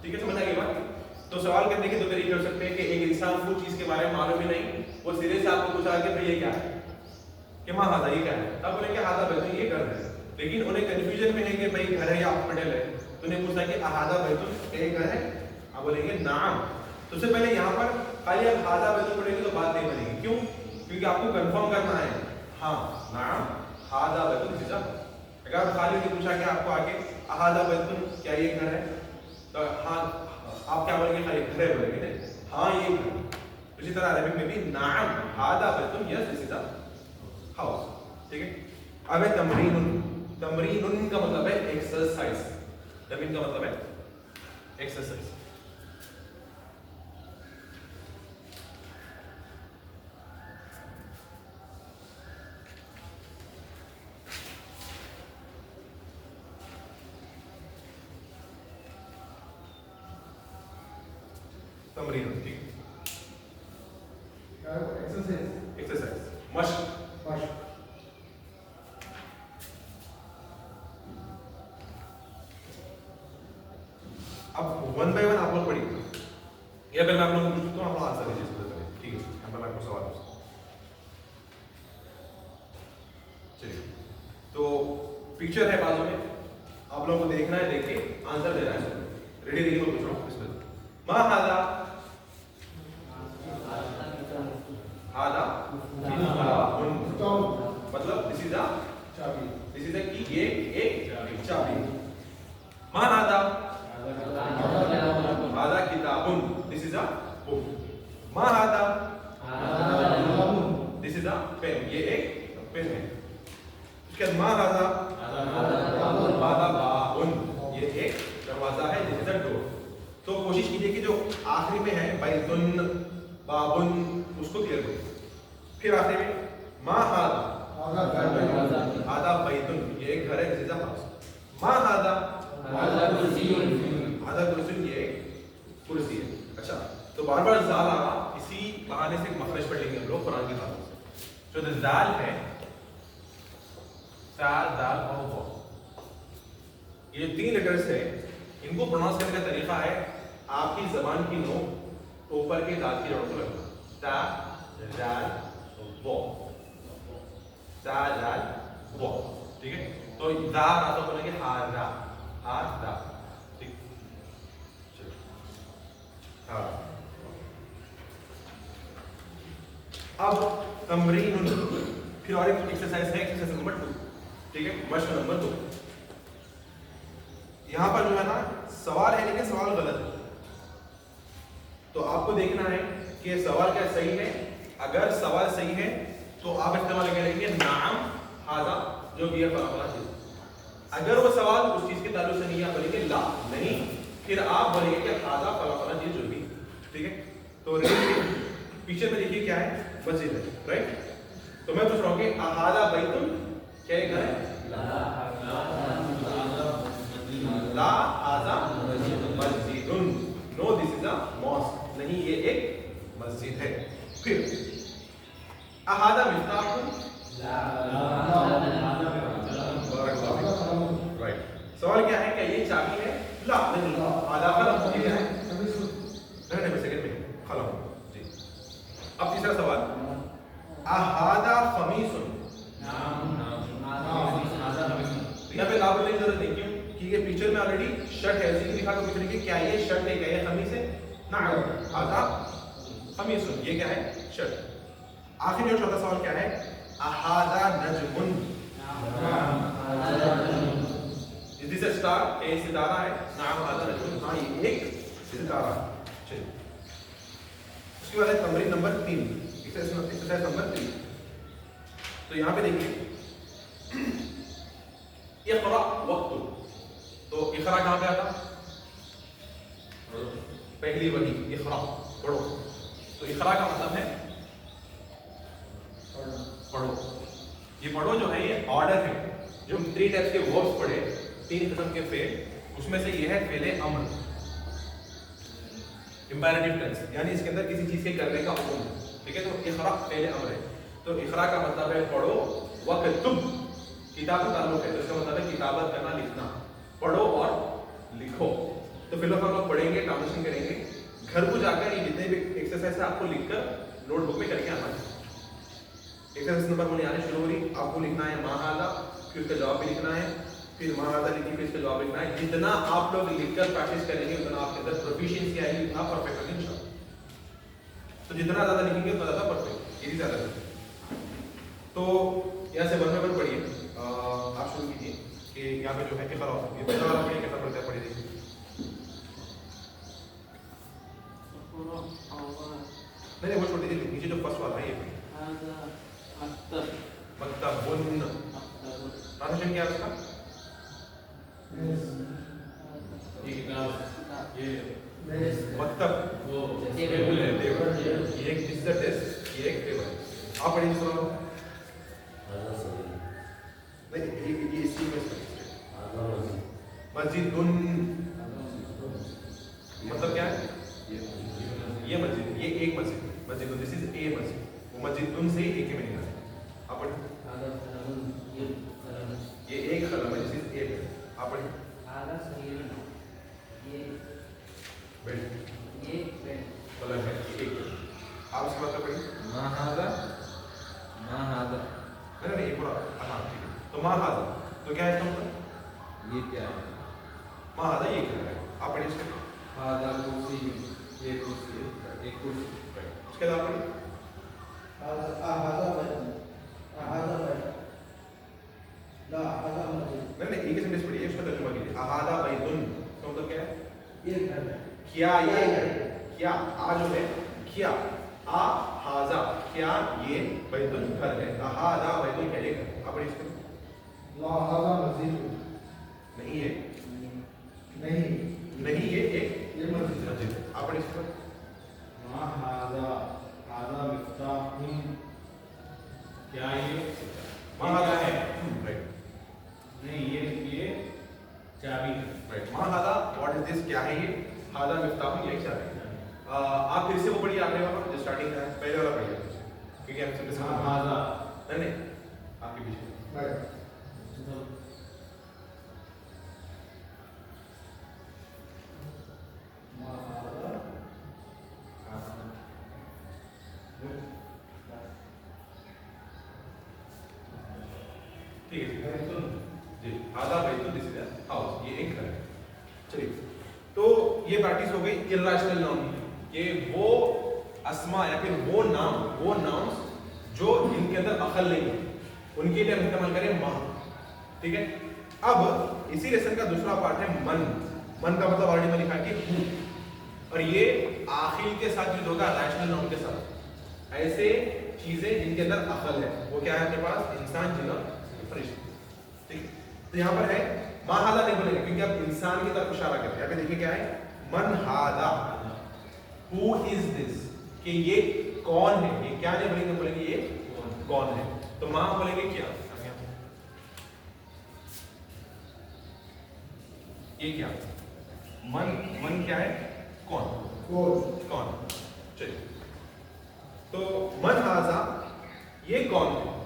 ٹھیک ہے، سمجھ آ گئی بات؟ تو سوال کرنے کے دو طریقے ہو سکتے ہیں کہ ایک انسان کو چیز کے بارے میں معلوم ہی نہیں، وہ سیدھے سے آپ کو پوچھا کہ بھائی یہ کیا ہے، کہ ما ھذا، یہ کیا ہے، تب بولیں کہ ھذا بیتن، یہ گھر ہے. لیکن انہیں کنفیوژن میں ہے کہ بھائی گھر ہے یا ہاسپٹل ہے، تو انہیں پوچھا کہ احاذا بیتن، کیا یہ گھر ہے؟ آپ بولیں گے نعم. تو اس سے پہلے یہاں پر خالی آپ ھذا بیتن پڑھیں گے تو بات نہیں بنے گی. کیوں؟ کیونکہ آپ کو کنفرم کرنا ہے، ہاں نعم ھذا بیتن. اگر خالی نے پوچھا کہ آپ کو آگے احاذا بیتن، کیا یہ گھر ہے، تو ہاں آپ کیا بولیں گے؟ خالی گھر ہے بولیں گے، ہاں یہ گھر. اسی طرح عربی میں بھی نعم ھذا بیتن، یس دس از اے ہاؤس. ٹھیک ہے، اب ہے تمرین. تمرین کا مطلب ہے ایکسرسائز، تمرین کا مطلب ہے ایکسرسائز. تمرین، ٹھیک ہے، ایکسرسائز، مشق. اب ون بائی ون آپ لوگ پڑھیے، یا پھر میں آپ لوگوں کو پوچھتا ہوں، آپ لوگ آنسر دیجیے. ٹھیک ہے، یہاں پر میں آپ کو سوال پوچھتا ہوں. چلیے، تو پکچر ہے بازو میں، آپ لوگوں کو دیکھنا ہے، دیکھ کے آنسر دینا ہے. ریڈی؟ دیکھیے میں پوچھ رہا ہوں. ما ھذا، is a चाबी, this is a key, ये एक चाबी. मा हादा किताबुन, this is a book. मा हादा this is a pen, ये एक पेन है. उसके बाद मा हादा बाबुन, ये एक दरवाजा है, this is a door. तो कोशिश कीजिए कि जो आखिरी में है बैतुन बाबुन उसको क्लियर करो. फिर आखिरी में मा हादा बैतुन, ये एक घर है, दिस इज अ हाउस. मा हादा कुर्सी, ये एक कुर्सी है. अच्छा, तो बार बार जाल आ रहा, इसी बहाने से मखरज पढ़ लेंगे हम लोग कुरान की बातों से. जो जाल है, दाल और वो, ये जो 3 लेटर्स है, इनको प्रोनाउंस करने का तरीका है आपकी जबान की नोक ऊपर के दांत की जड़ों को रखना. ता जाल वो, ता जाल वो, ठीक है. तो दा तो बोलेंगे हादा, हादा, ठीक. चलो हाँ, अब तमरीन, फिर और एक एक्सरसाइज है, एक्सरसाइज नंबर 2, ठीक है, मश्क नंबर 2. यहाँ पर जो है ना सवाल है, लेकिन सवाल गलत है. तो आपको देखना है कि सवाल क्या सही है. अगर सवाल सही है तो आप इस्तेमाल करेंगे नाम हाजा, जो भी है फला चीज. अगर वो सवाल उस चीज के ताल्लुक से नहीं, आप बोलेंगे ला नहीं, फिर आप बोलेंगे कि हाजा फला चीज जो भी, ठीक है. तो पीछे में देखिए क्या है, मस्जिद है, राइट. तो मैं पूछ रहा हूँ कि हाजा बैतुन, क्या एक घर है? ला हाजा मस्जिदुन, no this is a mosque, नहीं ये एक मस्जिद है. फिर अहादा मिफ्ताहुन, राइट. सवाल क्या है, क्या ये चाबी है? ला नहीं, आधा खलम, ये क्या है? नहीं सेकंड में खलम जी. अब तीसरा सवाल, अहादा खमीसुन, यहाँ पे ला बोलने की जरूरत नहीं, क्यों? क्योंकि पिक्चर में ऑलरेडी शर्ट है, उसी लिखा, तो पिक्चर लिखिए क्या ये शर्ट है, क्या ये खमीस है? ना, हादा खमीसुन, ये क्या है? शर्ट. आखिरी और चौथा सवाल क्या है, अहादा Najmun, is this a star, ये सितारा है? नाम हादा नजमुन, हाँ ये एक सितारा है. चलिए उसके बाद है तमरीन नंबर 3, एक्सरसाइज नंबर 3. तो यहाँ पे देखिए इक़रा वक्तु, तो इक़रा कहाँ पे आता? पहली वही इक़रा, पढ़ो. तो इक़रा का मतलब है पढ़ो. ये पढ़ो जो है ये ऑर्डर है. जो 3 टाइप्स के वर्ब्स पढ़े, 3 किस्म के फेल, उसमें से ये है फेले अमर, इंपेरेटिव टेंस, यानी इसके अंदर किसी चीज के करने का हुक्म है, ठीक है. तो इक़रा फेले अमर है. तो इक़रा का मतलब है पढ़ो. वक्तुब किताब का ताल्लुक है, तो इसका मतलब है किताबत करना, लिखना. पढ़ो और लिखो. तो फिर हम लोग पढ़ेंगे, ट्रांसलेशन करेंगे. घर को जाकर ये जितने भी एक्सरसाइज है आपको लिखकर नोटबुक में करके आना है. एक्सरसाइज नंबर 1 आने शुरू हो रही, आपको लिखना है मा हादा, फिर उसका जवाब भी लिखना है, फिर मा हादा लिखिए, फिर इसका जवाब लिखना है. जितना आप लोग लिखकर प्रैक्टिस करेंगे उतना आपके अंदर प्रोफिशिएंसी आएगी, आप परफेक्ट होंगे इंशाल्लाह. तो जितना ज्यादा लिखेंगे उतना ज्यादा परफेक्ट, ये ज्यादा है. तो यहाँ से 1 बाय 1 पढ़िए. आप शुरू कीजिए कि यहाँ पे जो है इक़रा हो सकती है. पहला वाला पढ़िए, कैसा पढ़ता है, पढ़िए देखिए. नहीं वो छोड़ दीजिए, नीचे जो फर्स्ट वाला है ये पढ़िए. मक्तबुन, ट्रांसलेशन क्या है उसका? ये किताब, ये मक्तब, वो टेबल है, टेबल. ये एक इज द डेस्क, ये एक टेबल. आप पढ़िए सुनो. नहीं ये इसी में मस्जिदुन मतलब क्या है? ये मस्जिद, ये एक मस्जिद, मस्जिदुन, दिस इज ए मस्जिद. वो मस्जिदुन से ही एक में निकला है. आप पढ़िए. ये एक खलम है, दिस इज ए. आप पढ़िए. बेड, ये बेड पलंग है, ये एक. आप उसके बाद पढ़िए. मा हादा, नहीं ये पूरा, हाँ ठीक है. तो मा हादा, तो क्या है इसका मतलब? ये क्या है? मा हादा ये क्या है? आप पढ़िए इसके. हादा कुर्सी, ये कुर्सी है, एक कुर्सी. उसके बाद पढ़िए. کیا یہ کیا آ جو ہے کیا آ ہاذا کیا یہ بیت الگھر ہے ہاذا بیت الگھر ہے آپ اس کو لا هذا مسجد نہیں ہے نہیں یہ مسجد ہے آپ اس کو ما هذا مفتاح کیا یہ ما هذا ہے رائٹ نہیں یہ چابی ہے رائٹ ما هذا واٹ از دس کیا ہے یہ هذا مفتاح یہ چابی ہے آپ پھر سے وہ پڑھیے آپ نے وہاں جو سٹارٹنگ ہے پہلے والا پڑھیے کیونکہ ہم سب کے ساتھ هذا نہیں آپ کے پیچھے ٹھیک ہے جی آدھا بیت دس از ہاؤس یہ ایک گھر ہے چلیے تو یہ پریکٹس ہو گئی irrational noun کہ وہ اسما یا پھر وہ ناؤنس جو ان کے اندر عقل نہیں ہے ان کے لیے ہم استعمال کریں ما ٹھیک ہے اب اسی لیسن کا دوسرا پارٹ ہے من کا مطلب آلریڈی میں لکھا کہ ہو اور یہ آخر کے ساتھ جو ہوگا ریشنل ناؤن کے ساتھ ایسے چیزیں جن کے اندر عقل ہے وہ کیا ہے آپ کے پاس انسان جن اور فرشتے ٹھیک ہے تو یہاں پر ہے ما ہاذا نہیں بولیں گے کیونکہ اب انسان کی طرف اشارہ کرتے ہیں یہاں پہ دیکھیں کیا ہے من ہاذا ہو از دس کہ یہ کون ہے یہ کیا نہیں بولیں گے بولیں گے یہ کون ہے تو ماں بولیں گے کیا یہ کیا من کیا ہے کون چلیے تو من ہاذا یہ کون ہے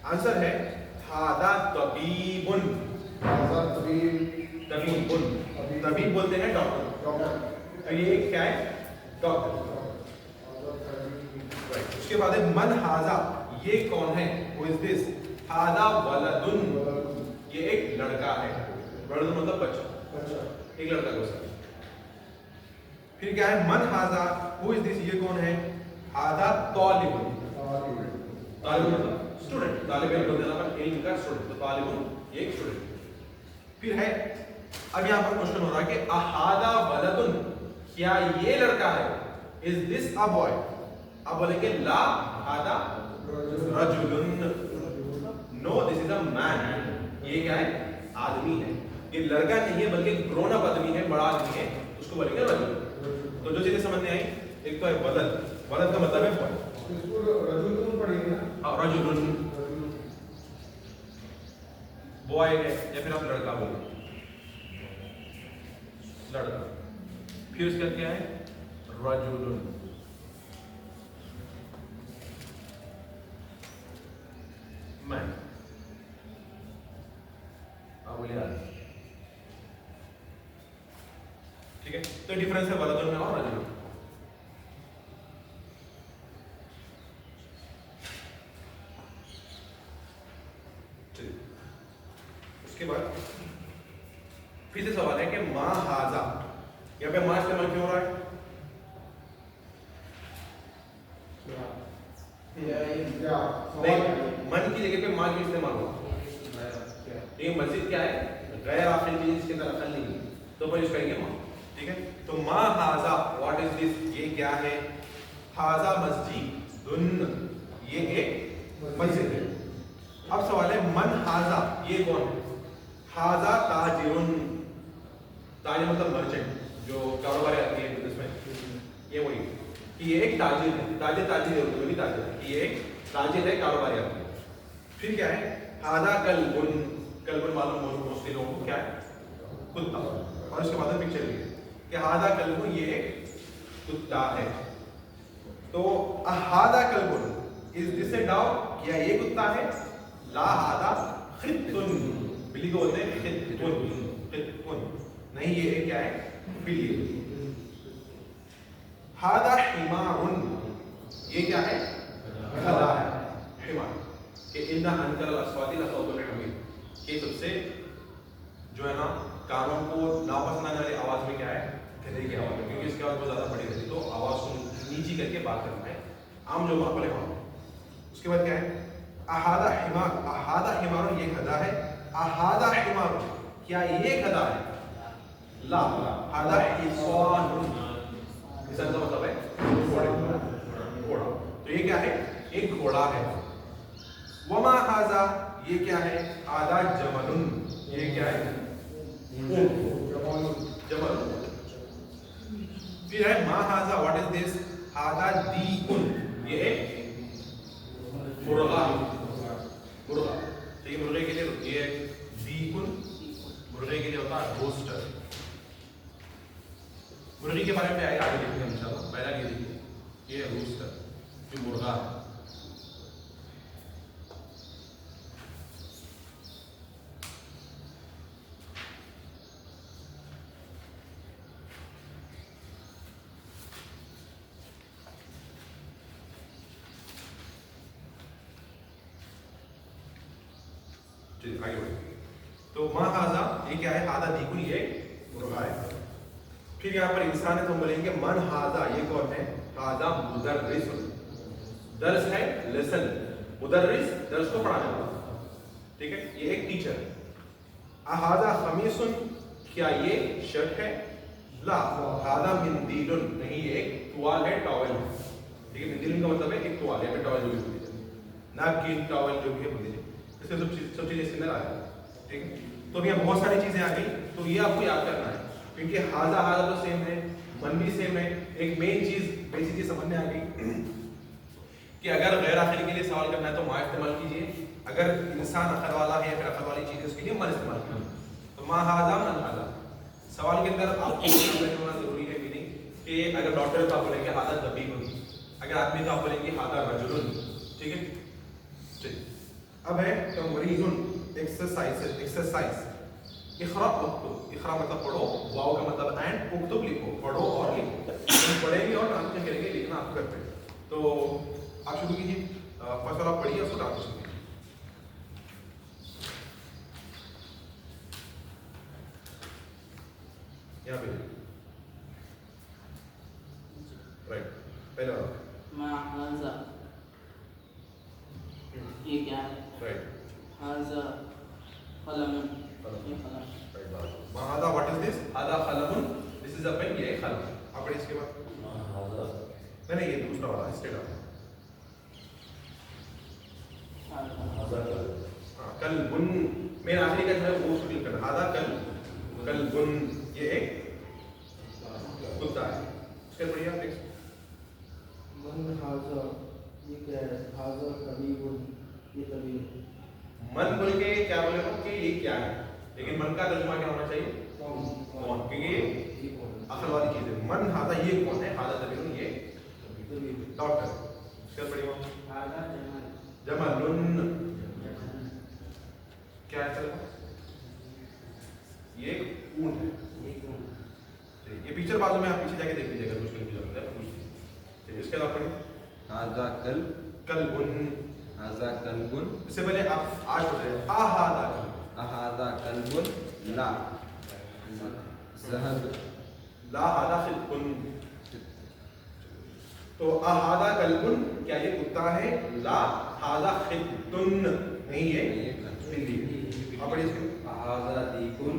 آنسر ہے ہاذا طبیب طبیب بولتے ہیں ڈاکٹر یہ کیا ہے ڈاکٹر اس کے بعد ہے من ہاذا یہ کون ہے who is this ہاذا ولدن یہ ایک لڑکا ہے ولد مطلب بچہ ایک لڑکا کو سمجھ پھر کیا ہے من ہاذا who is this یہ کون ہے ہاذا طالب مطلب اسٹوڈنٹ طالب علم بولتے ہیں اپن علم کا اسٹوڈنٹ تو طالب یہ ایک اسٹوڈنٹ پھر ہے اب یہاں پر کوشچن ہو رہا ہے کہ احاذا ولدن کیا یہ لڑکا ہے is this a boy اب بولیں گے لا ہاذا رجل no this is a man یہ کیا ہے آدمی ہے یہ لڑکا نہیں ہے بلکہ گرون اپ آدمی ہے بڑا آدمی ہے اس کو بولیں گے رجل تو جو چیزیں سمجھ میں آئی ایک تو ہے ولد کا مطلب ہے بوائے اس کو رجل پڑھیں گے نا رجل بوائے ہے یا پھر آپ لڑکا بولیں لڑکا پھر اس کا کیا ہے رجل مین آپ بولے ٹھیک ہے تو ڈفرنس ہے ولدن میں اور رجل اس کے بعد پھر سے سوال ہے کہ ما ہاذا یہاں پہ ما استعمال کیوں ہو رہا ہے نہیں من کی جگہ پہ ما کیوں استعمال ہوا یہ مسجد کیا ہے غیر آخری چیز جس کے اندر عقل نہیں ہے تو پھر اس کہیں گے ما ٹھیک ہے تو ما ہاذا واٹ از دس یہ کیا ہے ہاذا مسجد یہ ایک مسجد ہے اب سوال ہے من ہاذا یہ کون ہے ہاذا تاجر تاجر مطلب مرچنٹ جو کاروبار آتی ہے بزنس میں یہ وہی کہ یہ ایک تاجر ہے تاجر ہے اردو میں بھی تاجر ہے کہ یہ ایک تاجر ہے کاروباری آتی ہے پھر کیا ہے ہاذا کلبن معلوم موسٹلی لوگوں کو کیا ہے کتا اور اس کے بعد پکچر بھی ہے کہ ہاذا کلبن یہ ایک کتا ہے تو ہاذا کلبن از دس اے ڈاگ کیا یہ کتا ہے لا ہاذا خطن بلی کو بولتے ہیں خطن نہیں یہ کیا ہے بلی ہاذا حمار یہ کیا ہے گدھا ہے حمار کہ ان انکر الاصوات لصوت الحمیر کہ سب سے جو ہے نا کانوں کو ناپسند آنے والی آواز میں کیا ہے گدھے کی آواز ہے کیونکہ اس کی آواز بہت زیادہ بڑی رہتی تو آواز کو نیچی کر کے بات کرنا ہے عام جو معقول ہے اس کے بعد کیا ہے احاذا حمار یہ گدھا ہے احاذا حمار کیا یہ گدھا ہے ला हादा हिसानुन, हिसान का मतलब है घोड़ा। तो ये क्या है? एक घोड़ा है। वमा हाजा, ये क्या है? हादा जमलुन, ये क्या है? जमल। फिर है मा हाजा, व्हाट इज दिस? हादा दीकुन, ये मुर्गा, मुर्गा। ठीक है, मुर्गे के लिए ये दीकुन, मुर्गे के लिए होता है रोस्टर। मुर्गी के बारे में आगे देखेंगे इंशाल्लाह, पहला ये देखिए, ये रोस्टर जो मुर्गा है। आगे बढ़े। तो मा हाजा, ये क्या है? हादा दीकुन, ये मुर्गा है। फिर यहाँ पर इंसान है तो हम बोलेंगे मन हाजा, ये कौन है? हाजा मुदर्रिस, दर्स है लेसन, मुदर्रिस दर्स को पढ़ाने वाला, ठीक है, ये एक टीचर। हाजा खमीसुन, क्या ये शर्ट है? ला हादा मिंदीलुन, नहीं ये एक टुवाल है, टॉवल है। ठीक है, मिंदीलुन का मतलब है एक टुवाल है, टॉवल जो भी बोलते हैं, नैपकिन, टॉवल जो भी है बोलते हैं, इससे सब चीजें इसके अंदर आ जाती है। ठीक है, तो अभी यहाँ बहुत सारी चीजें आ गई, तो ये आपको याद करना है, क्योंकि हाजा हाजा तो सेम है, मन भी सेम है। एक मेन चीज, बेसिक चीज समझ में आ गई कि अगर गैर आखिरी के लिए सवाल करना है तो मा इस्तेमाल कीजिए, अगर इंसान अखर वाला है या फिर अखर वाली चीज है उसके लिए मन इस्तेमाल कीजिए। तो मा हाजा मन हाजा, सवाल के अंदर आपको होना जरूरी है मीनिंग कि अगर डॉक्टर तो आप बोलेंगे हाजा तबीबुन, अगर आदमी तो आप बोलेंगे हाजा रजुलुन। ठीक है, चलिए अब है तमरीनुन, एक्सरसाइज, एक्सरसाइज। इखरा उक्तुब, इखरा मतलब पढ़ो, वाव का मतलब एंड, उक्तुब लिखो, पढ़ो और लिखो। हम पढ़ेंगे और ट्रांसलेशन करेंगे, लिखना आप करते हैं। तो आप शुरू कीजिए, फर्स्ट वाला पढ़िए, उसको ट्रांसलेशन कीजिए। यहाँ पे राइट, पहले वाला मा हाजा, ये क्या है? राइट, हाजा कलमुन, ये कलम। मा हादा, व्हाट इज दिस? हादा कलमुन, दिस इज अ पेन, ये कलम। आप पढ़िए इसके बाद। नहीं, ये दूसरा वाला स्टेट वाला। हाँ, कलबुन, मेरा आखिरी का जो है वो क्लिक करना, हादा कलबुन, ये एक कुत्ता है। इसके पढ़िए आप नेक्स्ट। मन हाजा, ये क्या है? हाजा तबीबुन, ये तबीब। मन बोल के क्या बोले हो कि ये क्या है, लेकिन मन का तर्जुमा क्या होना चाहिए? कौन? क्योंकि ये असल वाली चीज है। मन हादा, ये कौन है? हादा तबीबुन, ये डॉक्टर। इसके पढ़िए। हाजा जमल, जमलुन, क्या है? चलो, ये ऊंट है। ये पिक्चर बाजू में आप पीछे जाके देख लीजिएगा, कुछ जरूरत है पूछ लीजिए। इसके अलावा पढ़िए। हाजा कलबुन, हाजा कल्बुन, इससे पहले आप आज पढ़ रहे हैं आहादा कलबुन, अहादा कल्बुन, ला ज़हब, ला हादा खिलबुन। तो आहादा कलबुन, क्या ये कुत्ता है? ला हादा खिलबुन, नहीं ये बिल्ली है। आप पढ़िए इसके। अहादा दीकुन,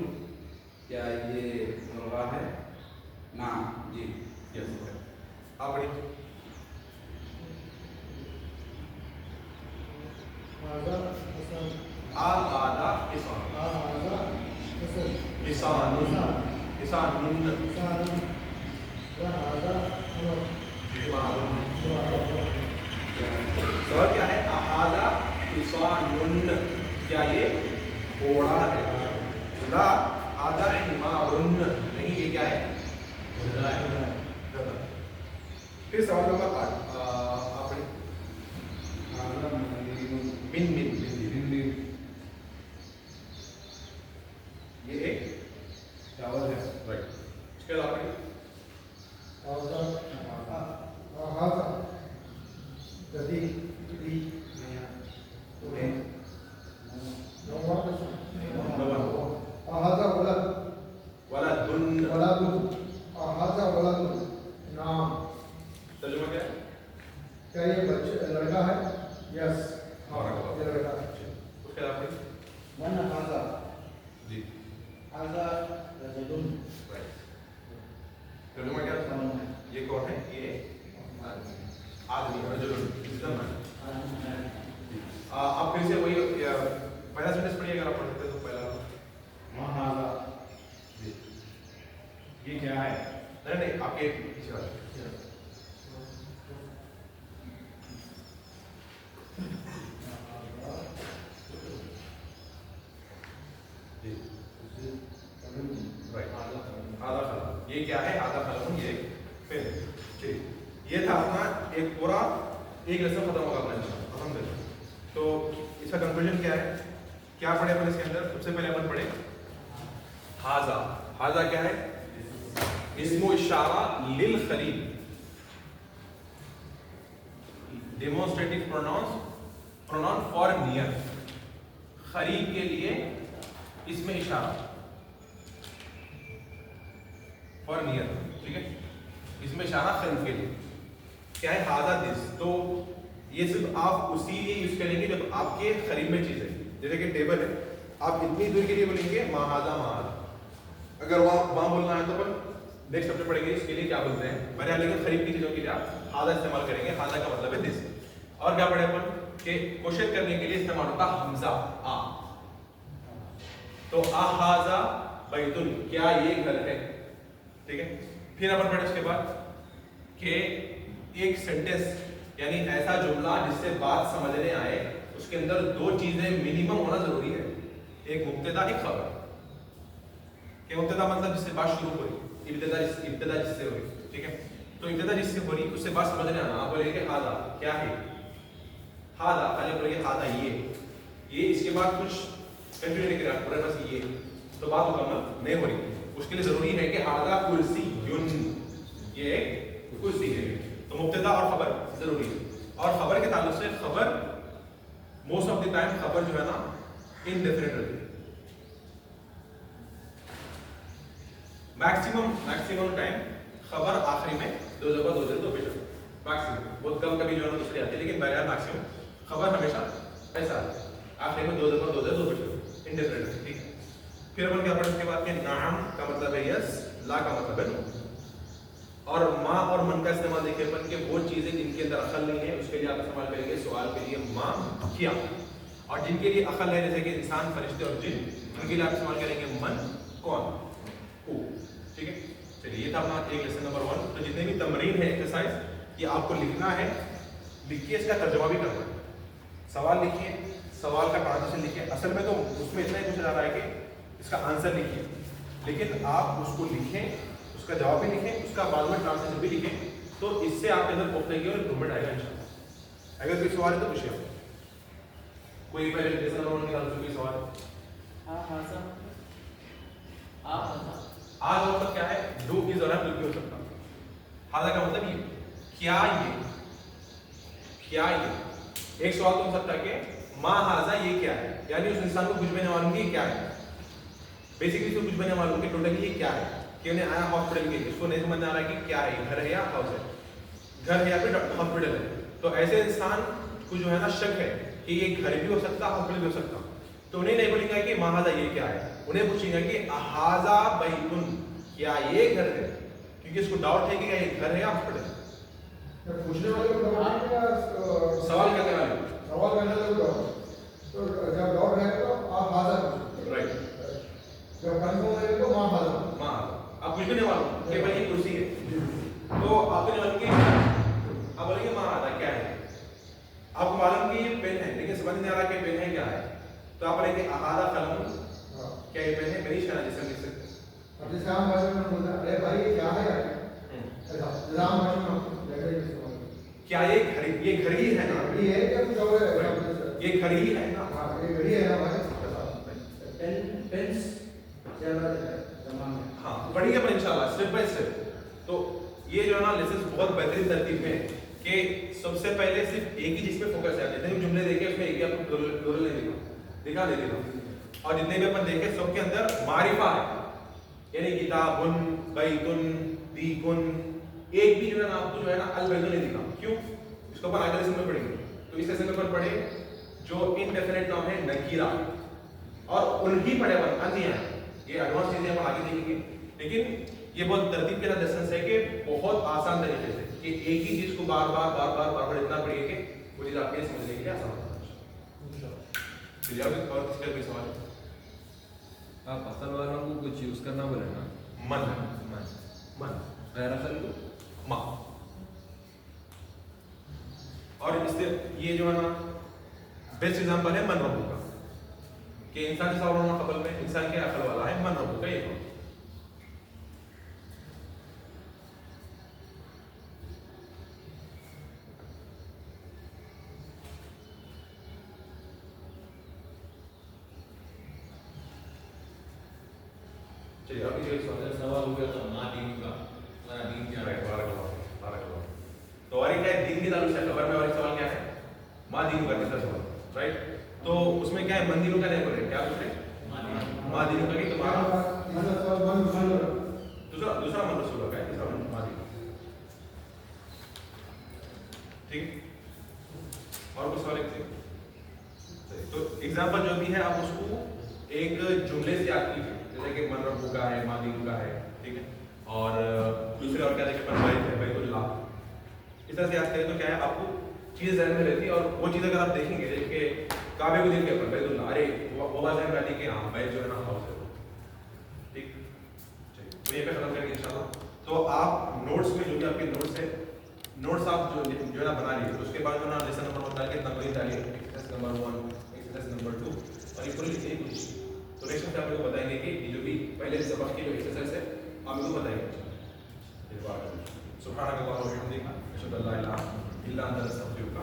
क्या ये मुर्गा है? ना जी, यस, आप पढ़िए। हाजा हसन, आहादा किसान, हाजा हसन, किसानुन, किसानुन, किसानुन, हाजा अमर, सवाल क्या है? आहादा किसानुन, क्या ये घोड़ा है? ला आधा हिमारुन, नहीं ये क्या है? गधा है, गधा। फिर सवाल नंबर 8, आप पढ़िए। हाजा मंदिरुन, मिन मिन मिन, ये एक चावल है। राइट। इसके बाद आप पढ़िए। हाजा हाजा गदी, दी, हाजा वलद, वलदुन, वलदुन, हाजा वलदुन, नाम। तर्जुमा क्या है? क्या ये बच्चे लड़का है? यस, हाँ ये लड़का है। उसके बाद आप पढ़िए। मन हाजा, जी, हाजा रजुलुन, राइट। आप फिर से वही पहला सेंटेंस पढ़िए अगर आप पढ़ सकते हैं तो पहला। मा हाजा, ये क्या है? नहीं आपके पीछे वाले। आधा खलम, ये क्या है? आधा खलम, ये पेन। चलिए, ये था अपना एक पूरा एक लेसन खत्म होगा अपना इंशाल्लाह, अल्हम्दुलिल्लाह। तो इसका कंक्लूजन क्या है? क्या पढ़े अपन इसके अंदर? सबसे पहले अपन पढ़े हाजा। हाजा क्या है? इस्मो इशारा लिल खरीब, डेमोन्स्ट्रेटिव प्रोनाउन फॉर नियर, खरीब के लिए इसमें इशारा फॉर नियर, ठीक है, इसमें इशारा खरीब के लिए क्या है? हाजा दिस। तो ये सिर्फ आप उसी लिए यूज करेंगे जब आपके करीब में चीज है। जैसे कि टेबल है, आप इतनी दूर के लिए बोलेंगे महाजा महाजा। अगर वहां बोलना है तो अपन नेक्स्ट चैप्टर पढ़ेंगे इसके लिए क्या बोलते हैं, बने लेकिन खरीब की चीजों के लिए आप हाजा इस्तेमाल करेंगे। हाजा का मतलब है दिस। और क्या पढ़े अपन कि क्वेश्चन करने के लिए इस्तेमाल होता हमजा आ। तो आ हाजा बैतुन, क्या ये घर है, ठीक है। फिर अपन पढ़े उसके बाद कि एक सेंटेंस यानी ऐसा जुमला जिससे बात समझने आए, उसके अंदर दो चीजें मिनिमम होना जरूरी है, एक मुब्तदा एक खबर। कि मुब्तदा मतलब जिससे बात शुरू हो रही, इब्तिदा जिससे हो रही, ठीक है। तो इब्तिदा जिससे हो रही उससे बात समझने आना, आप बोलेंगे हादा क्या है, हादा पहले बोलेंगे हादा ये इसके बाद कुछ कंटिन्यू नहीं करा पूरा बस ये, तो बात मुकम्मल नहीं हो रही। उसके लिए जरूरी है कि हादा कुर्सी युन, ये कुर्सी है। तो मुब्तदा और खबर जरूरी है। और खबर के ताल्लुक से खबर मोस्ट ऑफ द टाइम खबर जो है ना इनडेफिनिट रहती है। मैक्सिमम टाइम खबर आखिरी में दो जगह दो पेश मैक्सिमम, बहुत कम कभी जो है दूसरी आती है, लेकिन बहरहाल मैक्सिमम खबर हमेशा ऐसा है आखिरी में दो जगह दो पेश इनडेफिनिट है, ठीक है। फिर अपन क्या पढ़े उसके बाद के नाम का मतलब है यस, ला का मतलब है नो। और माँ और मन का इस्तेमाल देखिए अपन के वो चीजें जिनके अंदर अकल नहीं है उसके लिए आप इस्तेमाल करेंगे सवाल के लिए माँ किया, और जिनके लिए अकल है जैसे कि इंसान फरिश्ते और जिन, उनके लिए आप इस्तेमाल करेंगे मन कौन हु, ठीक है। चलिए ये था अपना एक लेसन नंबर 1। तो जितने भी तमरीन है एक्सरसाइज ये आपको लिखना है, लिखिए इसका तर्जुमा भी करना है, सवाल लिखिए, सवाल का ट्रांसलेशन लिखिए। असल में तो उसमें इतना ही पूछा जा रहा है कि इसका आंसर लिखिए, लेकिन आप उसको लिखें, उसका जवाब भी लिखें, उसका बाद में ट्रांसलेशन भी लिखें, तो इससे आपके अंदर पुख्तगी और इम्प्रूवमेंट आएगा इंशाल्लाह। अगर कोई सवाल है तो पूछिए, कोई पहले लेसन नंबर 1 के साथ कोई सवाल? हाजा आज मतलब क्या है, डू इज और कुछ भी हो सकता है। हाजा का मतलब ये क्या, एक सवाल तो हो सकता है कि माँ हाजा ये क्या है, यानी उस इंसान को कुछ भी नहीं मालूम कि क्या है, बेसिकली तो कुछ भी नहीं मालूम कि टोटली ये क्या है, कि उन्हें आया हॉस्पिटल के, इसको नहीं समझ में आ रहा है कि क्या है, घर है या हाउस है, घर है या फिर हॉस्पिटल है। तो ऐसे इंसान को जो है ना शक है कि ये घर भी हो सकता है हॉस्पिटल भी हो सकता, तो उन्हें नहीं बोलेंगे कि महाजा ये क्या है, उन्हें पूछेंगे कि हाजा बैतुन, क्या ये घर है, क्योंकि इसको डाउट है कि क्या ये घर है या हॉस्पिटल है। पूछने वाले को डाउट है या सवाल करने वाले सवाल करने वाले को डाउट, तो जब डाउट रहेगा तो आप हाजा पूछो, राइट, जब कंफर्म रहेगा तो माँ हाजा। माँ आप कुछ भी नहीं मालूम कि भाई ये कुर्सी है, तो आपको नहीं मालूम कि आप बोलेंगे माँ हाजा क्या है, आपको मालूम कि ये पेन है लेकिन समझ नहीं आ रहा कि पेन है क्या है, तो आप बोलेंगे हाजा कलम, क्या ये पेन है, मेरी शान जिससे लिख सकते हैं। अब जैसे आम भाषा में बोलते हैं अरे भाई ये क्या है यार, ऐसा आम भाषा में क्या ये घड़ी है ना, घड़ी है क्या कुछ और है, ये घड़ी है ना, हाँ ये घड़ी है ना भाई। पेन्स ज़्यादा जमा में। हाँ पढ़ेंगे अपन इंशाल्लाह स्टेप बाय स्टेप। तो ये जो है ना लेसन बहुत बेहतरीन तरतीब में है कि सबसे पहले सिर्फ एक ही चीज पे फोकस है। जितने भी जुमले देखे उसमें एक ही आपको डोरल नहीं दिखा दे देगा, और जितने भी अपन देखे सबके अंदर मारिफा है, यानी किताबुन बैतुन दीकुन, एक भी जो है ना आपको जो है ना अल बैतुन नहीं दिखा। क्यों? इसको अपन आगे लेसन में पढ़ेंगे। तो इस लेसन में अपन पढ़े जो इनडेफिनिट नाउन है नकीरा, और उनकी पढ़े अपन अंतिया, ये एडवांस चीजें अपन आगे देखेंगे, लेकिन ये बहुत तरतीब के साथ लेसन है कि बहुत आसान तरीके से कि एक ही चीज को बार बार इतना पढ़िए कि वो चीज आपके समझने के लिए आसान होता है। चलिए और किसका कोई सवाल? आप असल वालों को कुछ यूज करना बोले ना, मन मन मन गैर असल को माँ। और इससे ये जो है ना बेस्ट एग्जांपल है मन रब्बू का, कि इंसान जैसा होना कबल में इंसान के अकल वाला है मन रब्बू का ये कौन? चलिए अभी जो सवाल हो गया था माँ दीन का, हमारा दीन क्या है? तो और क्या है, दीन के ताल्लुक से खबर में और एक सवाल क्या है, माँ दीनू का तीसरा सवाल, राइट? तो उसमें क्या है, मन दीनू का नहीं बोल रहे, क्या पूछ रहे? माँ दीनू का, कि तुम्हारा दूसरा मन रसूल का है, तीसरा मन माँ दीनू। ठीक, और कुछ सवाल एक तो एग्जाम्पल जो भी है आप उसको एक जुमले से याद कीजिए, जैसे कि मन रब्बू का है, माँ दीनू का है, ठीक है? और दूसरे और क्या देखिए, पर बैत है, बैतुल्लाह, इस तरह से याद करें तो क्या है, आपको चीज़ ज़हन में रहती है। और वो चीज़ अगर आप देखेंगे, जैसे कि काबे को देख के बैतुल्लाह, अरे वो बात ज़हन में आती है कि हाँ बैत जो है ना हाउस है, ठीक? तो ये पे खत्म करेंगे इंशाल्लाह। तो आप नोट्स में जो भी आपके नोट्स है, नोट्स आप जो है ना बना लीजिए, उसके बाद जो ना लेसन नंबर 1 डाल के नंबर डालिए, एक्सरसाइज नंबर 1, एक्सरसाइज नंबर 2, और ये पूरी लिखने की कोशिश कीजिए। तो नेक्स्ट में आप लोग बताएंगे कि ये जो भी पहले सबक की जो एक्सरसाइज है आप इनको बताएंगे। सुभान अल्लाह व बिहम्दिही, अशहदु अल्ला इलाहा इल्ला अंता, अस्तगफिरुका।